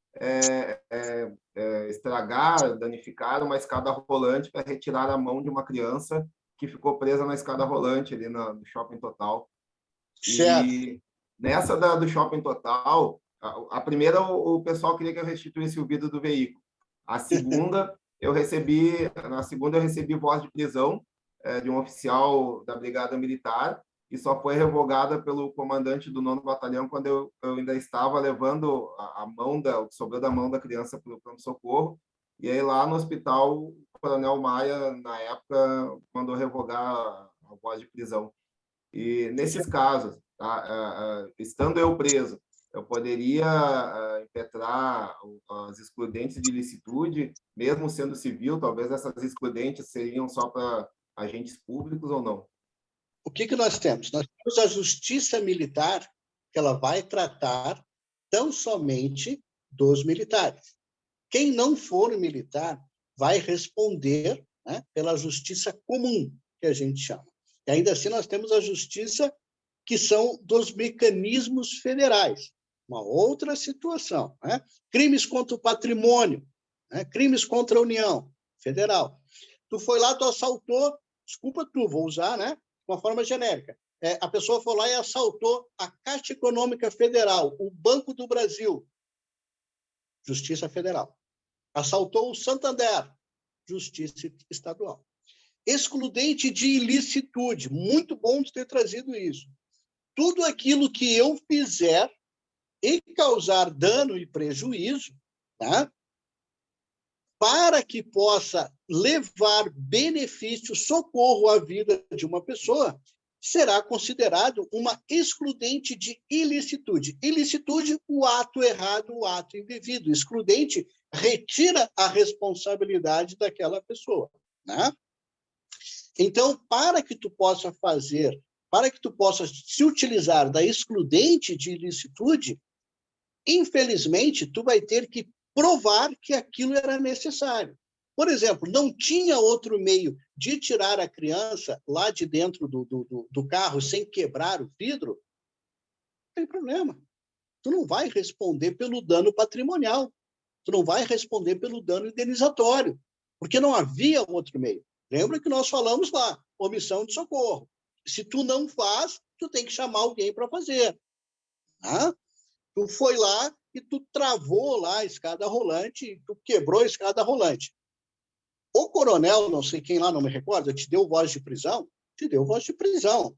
estragar, danificar uma escada rolante para retirar a mão de uma criança que ficou presa na escada rolante ali no Shopping Total. Certo. E nessa do Shopping Total, a primeira o pessoal queria que eu restituísse o vidro do veículo. A segunda, na segunda eu recebi voz de prisão de um oficial da Brigada Militar e só foi revogada pelo comandante do 9º Batalhão quando eu ainda estava levando a mão o que sobrou da mão da criança para o pronto-socorro. E aí lá no hospital, o Coronel Maia, na época, mandou revogar a voz de prisão. E nesses casos, estando eu preso, eu poderia impetrar as excludentes de ilicitude, mesmo sendo civil, talvez essas excludentes seriam só para agentes públicos ou não? O que nós temos? Nós temos a justiça militar, que ela vai tratar tão somente dos militares. Quem não for militar vai responder, né, pela justiça comum, que a gente chama. E ainda assim nós temos a justiça que são dos mecanismos federais, uma outra situação, né? Crimes contra o patrimônio, né? Crimes contra a União Federal. Tu foi lá, tu assaltou, desculpa tu, vou usar, né, de uma forma genérica. A pessoa foi lá e assaltou a Caixa Econômica Federal, o Banco do Brasil, Justiça Federal. Assaltou o Santander, Justiça Estadual. Excludente de ilicitude, muito bom ter trazido isso. Tudo aquilo que eu fizer e causar dano e prejuízo, tá? Para que possa levar benefício, socorro à vida de uma pessoa, será considerado uma excludente de ilicitude. Ilicitude, o ato errado, o ato indevido. Excludente retira a responsabilidade daquela pessoa, né? Então, para que tu possa se utilizar da excludente de ilicitude, infelizmente, tu vai ter que provar que aquilo era necessário. Por exemplo, não tinha outro meio de tirar a criança lá de dentro do carro sem quebrar o vidro? Não tem problema. Tu não vai responder pelo dano patrimonial. Tu não vai responder pelo dano indenizatório, porque não havia outro meio. Lembra que nós falamos lá, omissão de socorro. Se tu não faz, tu tem que chamar alguém para fazer. Tá? Tu foi lá e tu travou lá a escada rolante, tu quebrou a escada rolante. O coronel, não sei quem lá, não me recordo, te deu voz de prisão? Te deu voz de prisão.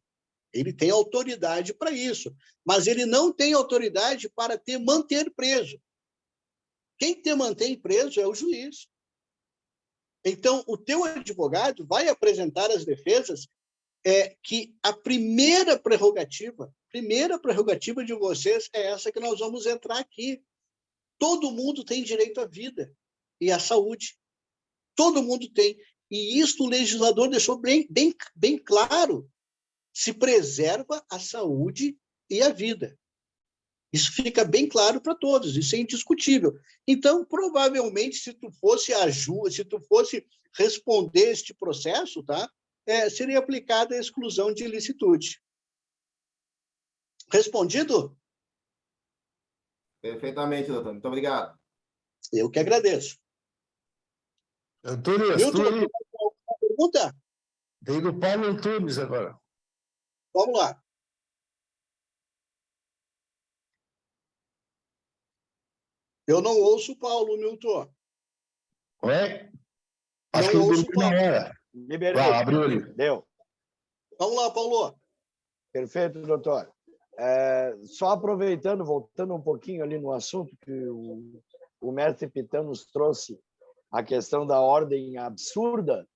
Ele tem autoridade para isso. Mas ele não tem autoridade para te manter preso. Quem te mantém preso é o juiz. Então, o teu advogado vai apresentar as defesas que a primeira prerrogativa de vocês é essa que nós vamos entrar aqui. Todo mundo tem direito à vida. e a saúde. Todo mundo tem. E isso o legislador deixou bem claro. Se preserva a saúde e a vida. Isso fica bem claro para todos, isso é indiscutível. Então, provavelmente, se tu fosse responder este processo, tá? Seria aplicada a exclusão de ilicitude. Respondido? Perfeitamente, doutor. Muito obrigado. Eu que agradeço. Antunes, Milton, tu aí. alguma pergunta? Tem do Paulo Antunes agora. Vamos lá. Eu não ouço o Paulo, Milton. Oi? Acho Não que ele ouço dormiu na Paulo. hora. Liberei. Vai, abriu ali. Deu. Vamos lá, Paulo. Perfeito, doutor. Só aproveitando, voltando um pouquinho ali no assunto que o mestre Pitã nos trouxe, a questão da ordem absurda.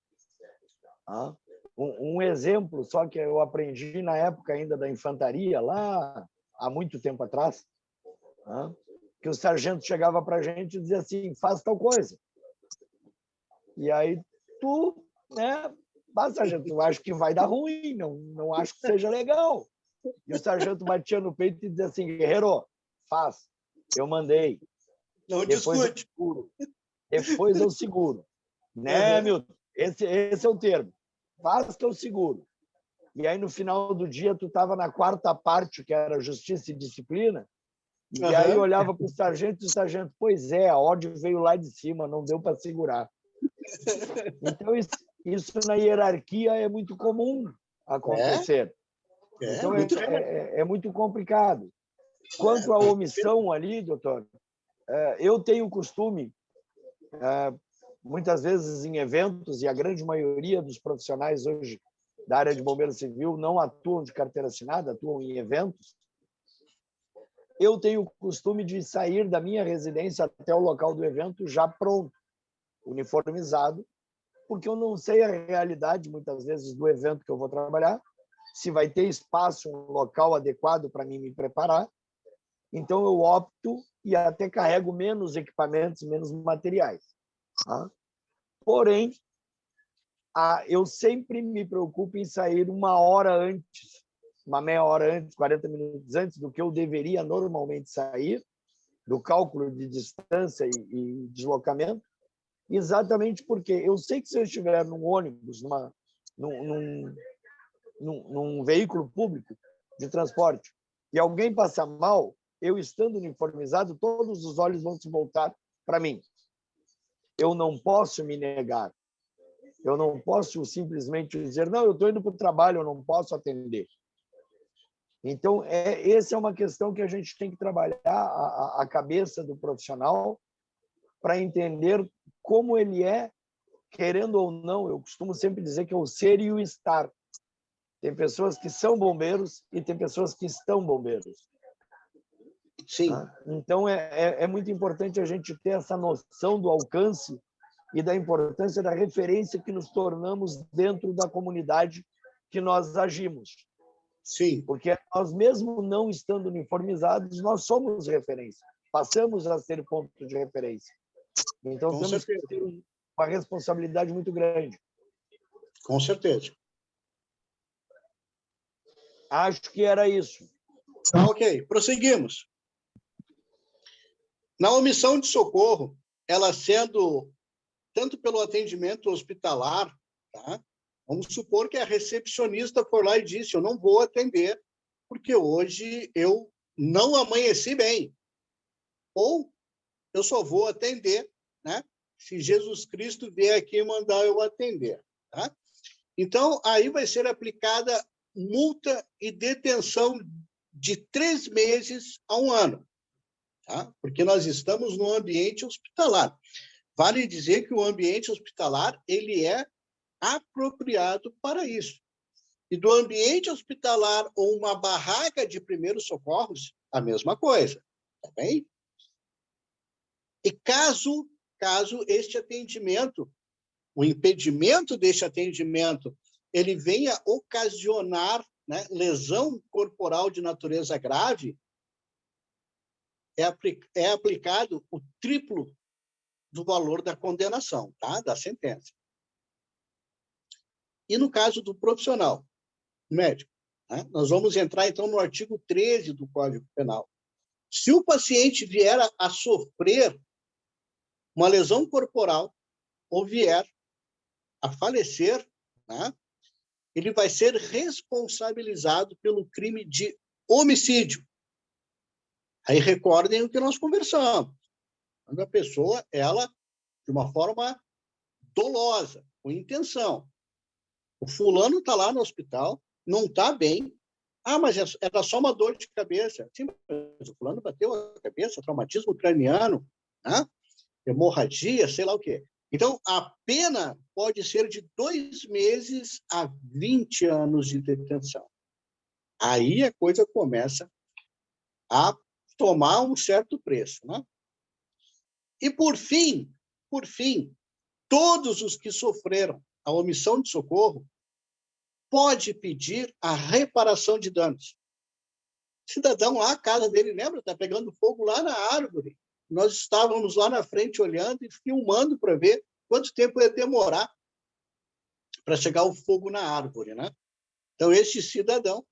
Um exemplo só que eu aprendi na época ainda da infantaria, lá há muito tempo atrás, que o sargento chegava para a gente e dizia assim, faz tal coisa. E aí tu, né, sargento, eu acho que vai dar ruim, não acho que seja legal. E o sargento batia no peito e dizia assim, guerreiro, faz, eu mandei. Não Depois discute. Depois eu seguro. Né, Milton? Esse é o termo. Faz que eu seguro. E aí, no final do dia, tu estava na quarta parte, que era justiça e disciplina, e aí olhava para o sargento e o sargento, pois é, a ordem veio lá de cima, não deu para segurar. Então, isso na hierarquia é muito comum acontecer. Então, é muito complicado. Quanto à omissão ali, doutor, eu tenho o costume, muitas vezes em eventos, e a grande maioria dos profissionais hoje da área de bombeiro civil não atuam de carteira assinada, atuam em eventos, eu tenho o costume de sair da minha residência até o local do evento já pronto, uniformizado, porque eu não sei a realidade, muitas vezes, do evento que eu vou trabalhar, se vai ter espaço, um local adequado para mim me preparar. Então, eu opto e até carrego menos equipamentos, menos materiais. Porém, eu sempre me preocupo em sair uma hora antes, uma meia hora antes, 40 minutos antes do que eu deveria normalmente sair, do cálculo de distância e deslocamento, exatamente porque eu sei que se eu estiver num ônibus, num veículo público de transporte, e alguém passar mal, eu estando uniformizado, todos os olhos vão se voltar para mim. Eu não posso me negar. Eu não posso simplesmente dizer, não, eu estou indo para o trabalho, eu não posso atender. Então, essa é uma questão que a gente tem que trabalhar a cabeça do profissional para entender como ele é, querendo ou não. Eu costumo sempre dizer que é o ser e o estar. Tem pessoas que são bombeiros e tem pessoas que estão bombeiros. Sim. Então, é muito importante a gente ter essa noção do alcance e da importância da referência que nos tornamos dentro da comunidade que nós agimos. Sim. Porque nós, mesmo não estando uniformizados, nós somos referência. Passamos a ser ponto de referência. Então, Com temos certeza. que ter uma responsabilidade muito grande. Com certeza. Acho que era isso. Ok, prosseguimos. Na omissão de socorro, ela sendo tanto pelo atendimento hospitalar, tá? Vamos supor que a recepcionista for lá e disse, eu não vou atender, porque hoje eu não amanheci bem. Ou eu só vou atender, né, se Jesus Cristo vier aqui e mandar eu atender. Tá? Então, aí vai ser aplicada multa e detenção de 3 meses a 1 ano. Tá? Porque nós estamos no ambiente hospitalar. Vale dizer que o ambiente hospitalar ele é apropriado para isso. E do ambiente hospitalar ou uma barraca de primeiros socorros, a mesma coisa. Tá bem? E caso este atendimento, o impedimento deste atendimento, ele venha ocasionar, né, lesão corporal de natureza grave, é aplicado o triplo do valor da condenação, tá? Da sentença. E no caso do profissional, médico, né? Nós vamos entrar, então, no artigo 13 do Código Penal. Se o paciente vier a sofrer uma lesão corporal ou vier a falecer, né? Ele vai ser responsabilizado pelo crime de homicídio. Aí recordem o que nós conversamos. Quando a pessoa, ela, de uma forma dolosa, com intenção. O fulano está lá no hospital, não está bem. Ah, mas era só uma dor de cabeça. Sim, mas o fulano bateu a cabeça, traumatismo craniano, né? Hemorragia, sei lá o quê. Então, a pena pode ser de 2 meses a 20 anos de detenção. Aí a coisa começa a tomar um certo preço, né? E, por fim, todos os que sofreram a omissão de socorro pode pedir a reparação de danos. O cidadão lá, a casa dele, lembra? Está pegando fogo lá na árvore. Nós estávamos lá na frente olhando e filmando para ver quanto tempo ia demorar para chegar o fogo na árvore, né? Então, esse cidadão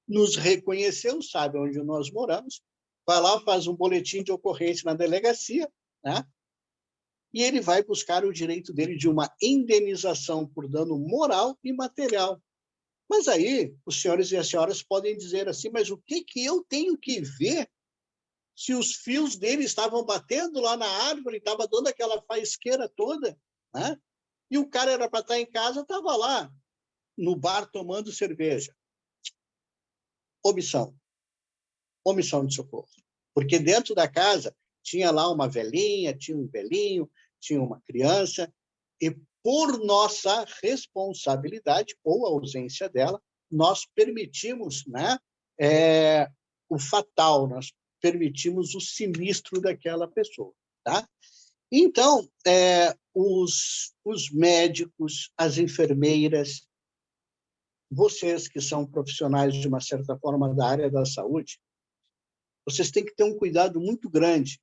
nos reconheceu, sabe onde nós moramos, vai lá, faz um boletim de ocorrência na delegacia, né? E ele vai buscar o direito dele de uma indenização por dano moral e material. Mas aí, os senhores e as senhoras podem dizer assim, mas o que eu tenho que ver se os fios dele estavam batendo lá na árvore, estava dando aquela faisqueira toda, né? E o cara era para estar em casa, estava lá no bar tomando cerveja. Omissão de socorro. Porque dentro da casa tinha lá uma velhinha, tinha um velhinho, tinha uma criança, e por nossa responsabilidade ou ausência dela, nós permitimos, né, o fatal, nós permitimos o sinistro daquela pessoa, tá? Então, os médicos, as enfermeiras, vocês que são profissionais de uma certa forma da área da saúde, vocês têm que ter um cuidado muito grande,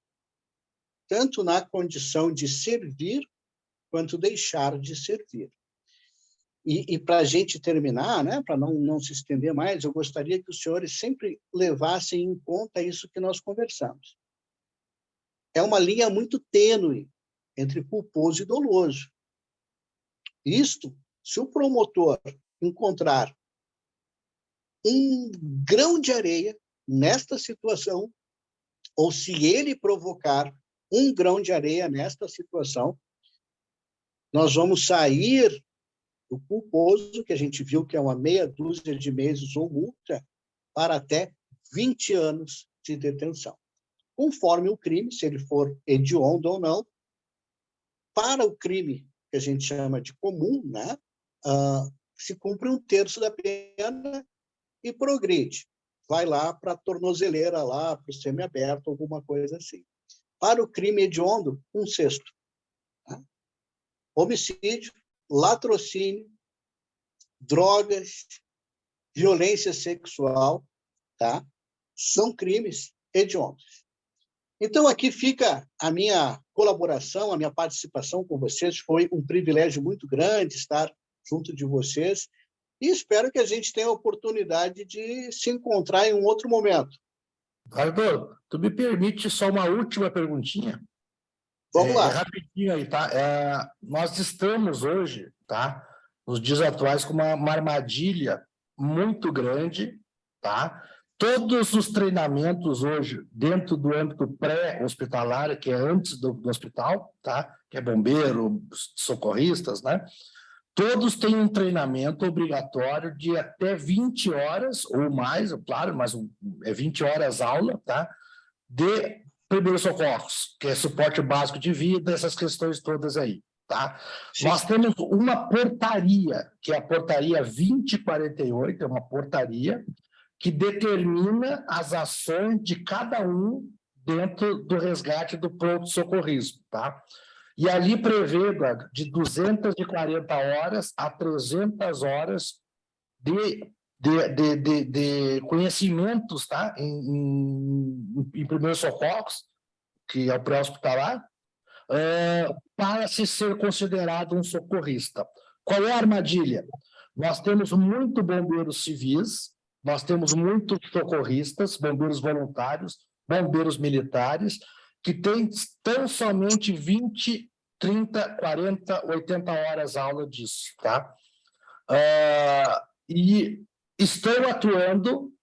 tanto na condição de servir, quanto deixar de servir. E para a gente terminar, né, para não se estender mais, eu gostaria que os senhores sempre levassem em conta isso que nós conversamos. É uma linha muito tênue entre culposo e doloso. Isto, se o promotor encontrar um grão de areia nesta situação, ou se ele provocar um grão de areia nesta situação, nós vamos sair do culposo, que a gente viu que é uma meia dúzia de meses ou multa, para até 20 anos de detenção. Conforme o crime, se ele for hediondo ou não, para o crime que a gente chama de comum, né, se cumpre 1/3 da pena e progride. Vai lá para a tornozeleira, lá para o semiaberto, alguma coisa assim. Para o crime hediondo, 1/6. Tá? Homicídio, latrocínio, drogas, violência sexual, tá? São crimes hediondos. Então, aqui fica a minha colaboração, a minha participação com vocês. Foi um privilégio muito grande estar junto de vocês e espero que a gente tenha a oportunidade de se encontrar em um outro momento. Arthur, tu me permite só uma última perguntinha? Vamos lá. Rapidinho aí, tá? Nós estamos hoje, tá? Nos dias atuais, com uma armadilha muito grande, tá? Todos os treinamentos hoje, dentro do âmbito pré-hospitalar, que é antes do hospital, tá? Que é bombeiro, socorristas, né? Todos têm um treinamento obrigatório de até 20 horas ou mais, claro, mas é 20 horas aula, tá? De primeiros socorros, que é suporte básico de vida, essas questões todas aí, tá? Sim. Nós temos uma portaria, que é a portaria 2048, é uma portaria que determina as ações de cada um dentro do resgate do pronto-socorrismo, tá? E ali prevê de 240 horas a 300 horas de conhecimentos, tá? em primeiros socorros, que é o pré-hospitalar, para se ser considerado um socorrista. Qual é a armadilha? Nós temos muito bombeiros civis, nós temos muitos socorristas, bombeiros voluntários, bombeiros militares, que têm tão somente 20, 30, 40, 80 horas aula disso, tá? E estão atuando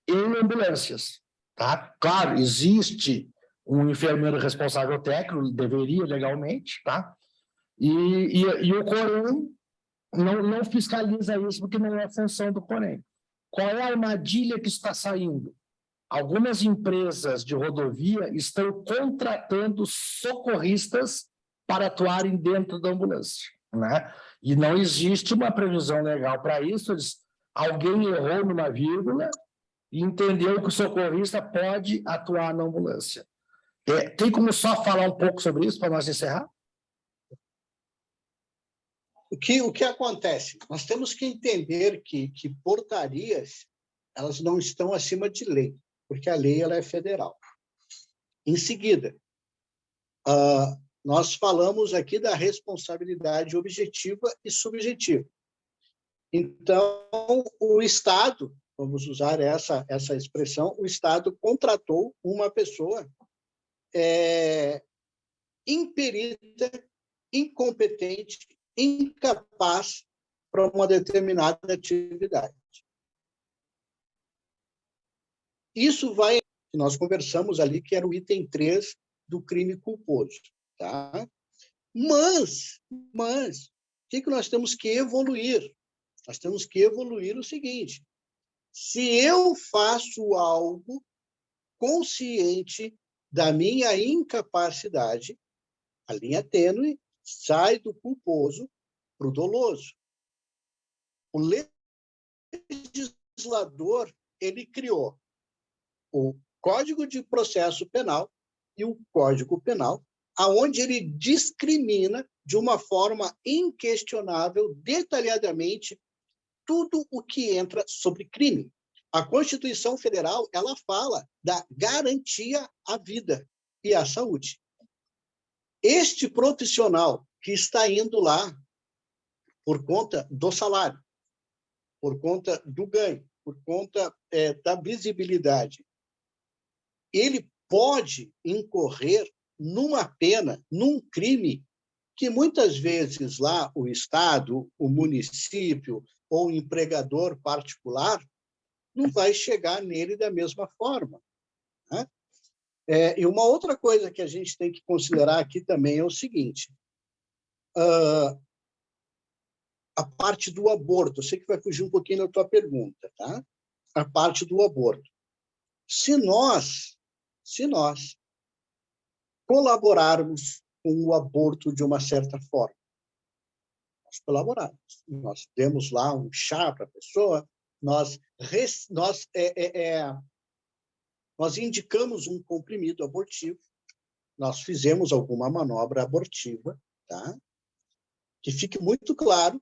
em ambulâncias, tá? Claro, existe um enfermeiro responsável técnico, deveria legalmente, tá? E o Corém não fiscaliza isso porque não é a função do Corém. Qual é a armadilha que está saindo? Algumas empresas de rodovia estão contratando socorristas para atuarem dentro da ambulância, né? E não existe uma previsão legal para isso. Alguém errou numa vírgula e entendeu que o socorrista pode atuar na ambulância. Tem como só falar um pouco sobre isso para nós encerrar? O que acontece? Nós temos que entender que portarias elas não estão acima de lei, porque a lei ela é federal. Em seguida, nós falamos aqui da responsabilidade objetiva e subjetiva. Então, o Estado, vamos usar essa expressão, o Estado contratou uma pessoa imperita, incompetente, incapaz para uma determinada atividade. Isso vai, nós conversamos ali, que era o item 3 do crime culposo. Tá? Mas o que nós temos que evoluir? Nós temos que evoluir o seguinte: se eu faço algo consciente da minha incapacidade, a linha tênue sai do culposo para o doloso. O legislador ele criou o Código de Processo Penal e o Código Penal, aonde ele discrimina de uma forma inquestionável, detalhadamente, tudo o que entra sobre crime. A Constituição Federal ela fala da garantia à vida e à saúde. Este profissional que está indo lá por conta do salário, por conta do ganho, por conta da visibilidade, ele pode incorrer numa pena, num crime que muitas vezes lá o Estado, o município ou o empregador particular não vai chegar nele da mesma forma, né? E uma outra coisa que a gente tem que considerar aqui também é o seguinte: a parte do aborto. Eu sei que vai fugir um pouquinho da tua pergunta, tá? A parte do aborto. Se nós colaborarmos com o aborto de uma certa forma, nós colaboramos. Nós demos lá um chá para a pessoa, nós indicamos um comprimido abortivo, nós fizemos alguma manobra abortiva, tá? Que fique muito claro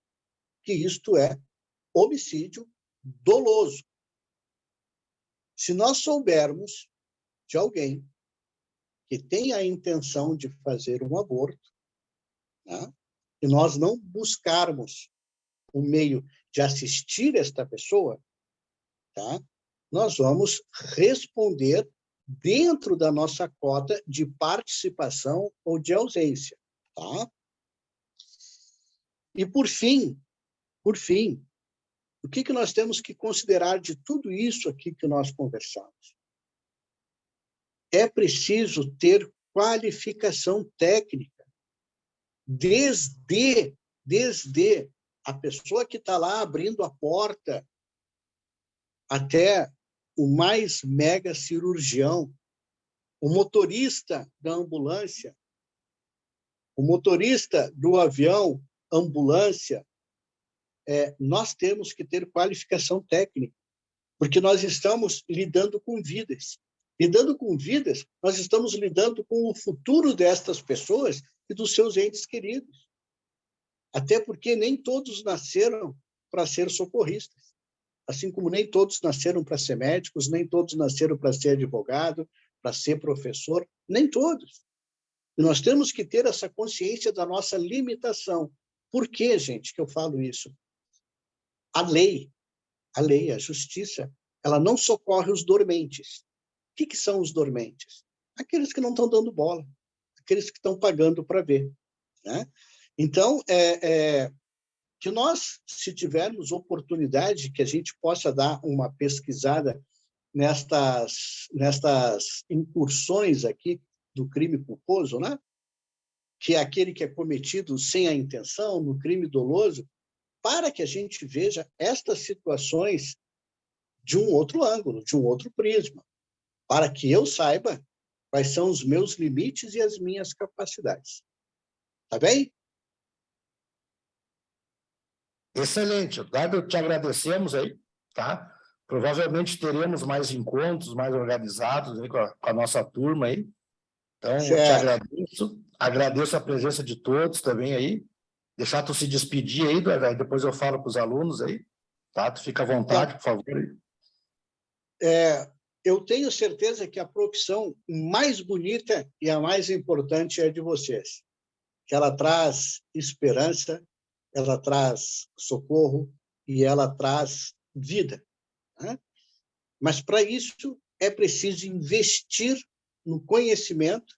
que isto é homicídio doloso. Se nós soubermos de alguém que tem a intenção de fazer um aborto, tá? E nós não buscarmos o meio de assistir esta pessoa, tá? Nós vamos responder dentro da nossa cota de participação ou de ausência, tá? E, por fim, o que nós temos que considerar de tudo isso aqui que nós conversamos? É preciso ter qualificação técnica, desde a pessoa que está lá abrindo a porta até o mais mega cirurgião, o motorista da ambulância, o motorista do avião, ambulância. Nós temos que ter qualificação técnica, porque nós estamos lidando com vidas. Lidando com vidas, nós estamos lidando com o futuro destas pessoas e dos seus entes queridos. Até porque nem todos nasceram para ser socorristas. Assim como nem todos nasceram para ser médicos, nem todos nasceram para ser advogado, para ser professor, nem todos. E nós temos que ter essa consciência da nossa limitação. Por que, gente, que eu falo isso? A lei, a justiça, ela não socorre os dormentes. O que são os dormentes? Aqueles que não estão dando bola, aqueles que estão pagando para ver, né? Então, que nós, se tivermos oportunidade, que a gente possa dar uma pesquisada nestas incursões aqui do crime culposo, né? Que é aquele que é cometido sem a intenção, no crime doloso, para que a gente veja estas situações de um outro ângulo, de um outro prisma, para que eu saiba quais são os meus limites e as minhas capacidades. Tá bem? Excelente. Dado, te agradecemos aí, tá? Provavelmente teremos mais encontros, mais organizados aí com a nossa turma aí. Então, eu te agradeço. Agradeço a presença de todos também aí. Deixar tu se despedir aí, depois eu falo para os alunos aí, tá? Tu fica à vontade, por favor. Eu tenho certeza que a profissão mais bonita e a mais importante é a de vocês. Que ela traz esperança, ela traz socorro e ela traz vida, né? Mas, para isso, é preciso investir no conhecimento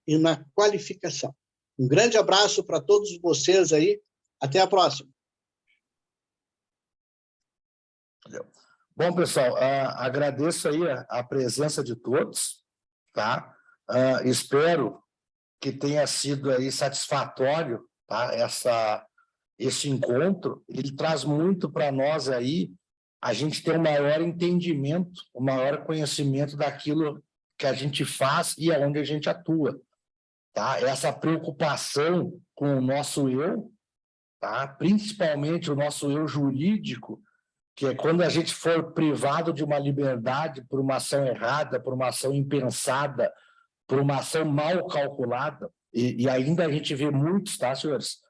e na qualificação. Um grande abraço para todos vocês aí. Até a próxima. Valeu. Bom, pessoal, agradeço aí a presença de todos, tá? Espero que tenha sido aí satisfatório, tá? Esse encontro. Ele traz muito para nós aí a gente ter um maior entendimento, um maior conhecimento daquilo que a gente faz e aonde a gente atua, tá? Essa preocupação com o nosso eu, tá? Principalmente o nosso eu jurídico, que é quando a gente for privado de uma liberdade por uma ação errada, por uma ação impensada, por uma ação mal calculada, e ainda a gente vê muitos, tá, senhores?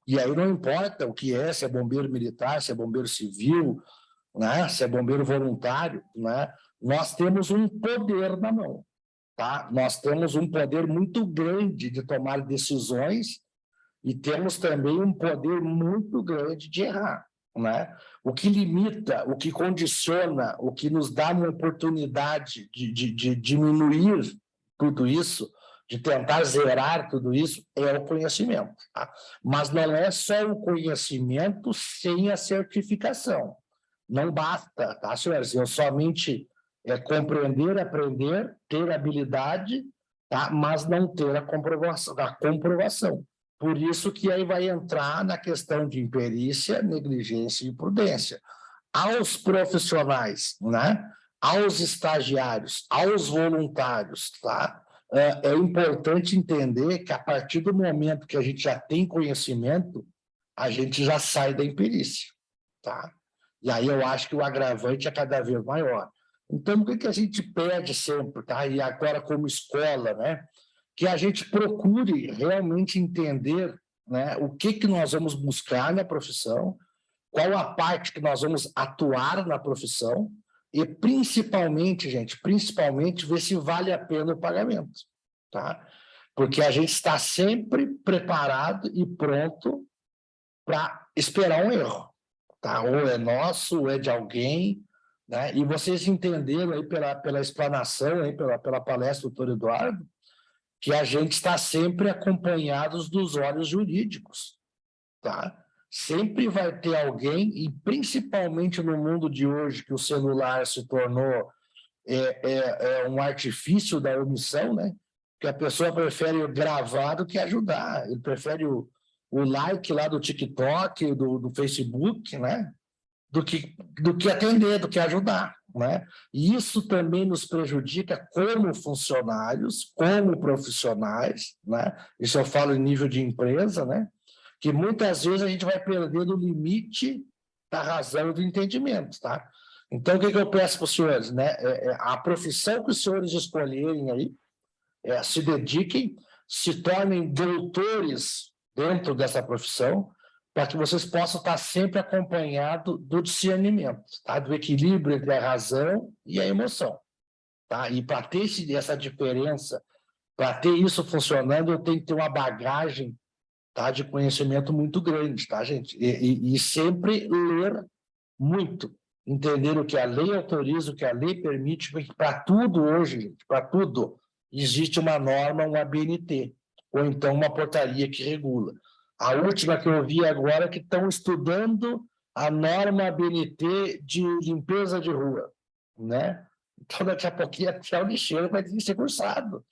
E aí não importa o que é, se é bombeiro militar, se é bombeiro civil, né? Se é bombeiro voluntário, né? Nós temos um poder na mão, tá? Nós temos um poder muito grande de tomar decisões e temos também um poder muito grande de errar, né? O que limita, o que condiciona, o que nos dá uma oportunidade de diminuir tudo isso, de tentar zerar tudo isso, é o conhecimento, tá? Mas não é só o conhecimento sem a certificação. Não basta, tá, senhores? Eu somente compreender, aprender, ter habilidade, tá? Mas não ter a comprovação. Por isso que aí vai entrar na questão de imperícia, negligência e imprudência. Aos profissionais, né? Aos estagiários, aos voluntários, tá? É importante entender que a partir do momento que a gente já tem conhecimento, a gente já sai da imperícia, tá? E aí eu acho que o agravante é cada vez maior. Então, o que a gente pede sempre, tá? E agora como escola, né? Que a gente procure realmente entender, né, o que nós vamos buscar na profissão, qual a parte que nós vamos atuar na profissão e, principalmente, gente, ver se vale a pena o pagamento, tá? Porque a gente está sempre preparado e pronto para esperar um erro, tá? Ou é nosso, ou é de alguém, né? E vocês entenderam aí pela explanação, aí pela palestra do doutor Eduardo, que a gente está sempre acompanhados dos olhos jurídicos, tá? Sempre vai ter alguém, e principalmente no mundo de hoje, que o celular se tornou um artifício da omissão, né? Que a pessoa prefere gravar do que ajudar, ele prefere o like lá do TikTok, do Facebook, né? Do que atender, do que ajudar, né? E isso também nos prejudica como funcionários, como profissionais, né? Isso eu falo em nível de empresa, né? Que muitas vezes a gente vai perdendo o limite da razão e do entendimento, tá? Então, o que eu peço para os senhores, né? A profissão que os senhores escolherem aí, se dediquem, se tornem doutores dentro dessa profissão, para que vocês possam estar sempre acompanhados do discernimento, tá? Do equilíbrio entre a razão e a emoção, tá? E para ter essa diferença Para ter isso funcionando, eu tenho que ter uma bagagem, tá, de conhecimento muito grande, tá, gente? E sempre ler muito, entender o que a lei autoriza, o que a lei permite, porque para tudo hoje, gente, para tudo, existe uma norma, uma ABNT, ou então uma portaria que regula. A última que eu vi agora é que estão estudando a norma ABNT de limpeza de rua, né? Então, daqui a pouquinho, até o lixeiro vai ter que ser cursado.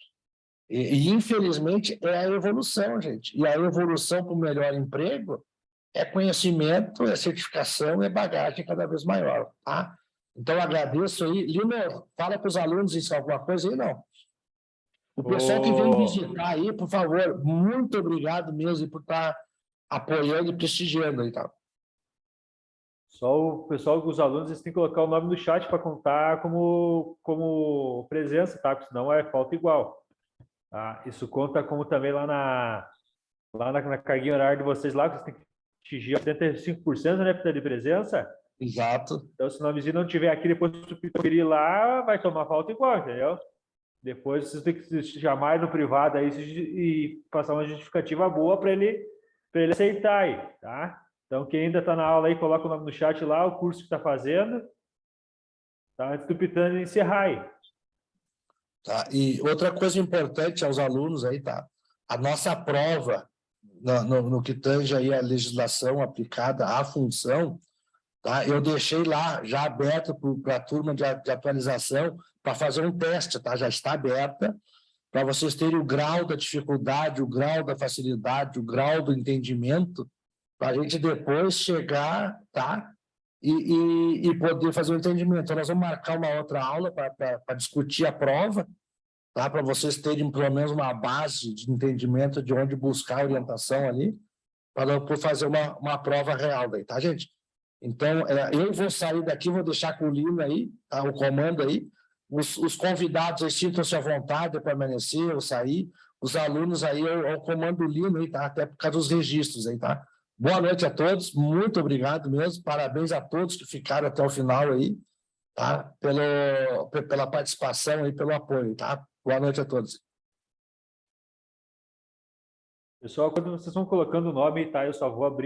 Infelizmente, é a evolução, gente. E a evolução para o melhor emprego é conhecimento, é certificação, é bagagem cada vez maior, tá? Então, agradeço aí. Lino, fala para os alunos isso, alguma coisa aí, não? O pessoal que vem visitar aí, por favor, muito obrigado mesmo por estar apoiando e prestigiando aí, tá? Só o pessoal, os alunos, eles têm que colocar o nome no chat para contar como presença, tá? Porque senão é falta igual. Tá? Isso conta como também lá na carguinha horária de vocês lá, que vocês têm que atingir 75%, né, de presença. Exato. Então, se o nomezinho não tiver aqui, depois se tu conferir lá, vai tomar falta igual, entendeu? Depois vocês têm que chamar no privado aí e passar uma justificativa boa para ele aceitar aí, tá? Então, quem ainda está na aula aí, coloca o nome no chat lá, o curso que está fazendo, tá? Antes do Pitani encerrar aí. Tá? E outra coisa importante aos alunos aí, tá? A nossa prova, no que tange aí a legislação aplicada à função, tá? Eu deixei lá, já aberto para a turma de atualização, para fazer um teste, tá? Já está aberta, para vocês terem o grau da dificuldade, o grau da facilidade, o grau do entendimento, para a gente depois chegar, tá? E poder fazer o entendimento. Então, nós vamos marcar uma outra aula para discutir a prova, tá? Para vocês terem pelo menos uma base de entendimento de onde buscar orientação ali, para fazer uma prova real daí, tá, gente? Então, eu vou sair daqui, vou deixar com o Lino aí, tá? O comando aí. Os convidados, sintam-se à vontade de permanecer ou sair. Os alunos aí, eu comando o Lino aí, tá? Até por causa dos registros aí, tá? Boa noite a todos, muito obrigado mesmo, parabéns a todos que ficaram até o final aí, tá? Pela participação e pelo apoio, tá? Boa noite a todos. Pessoal, quando vocês vão colocando o nome, tá? Eu só vou abrir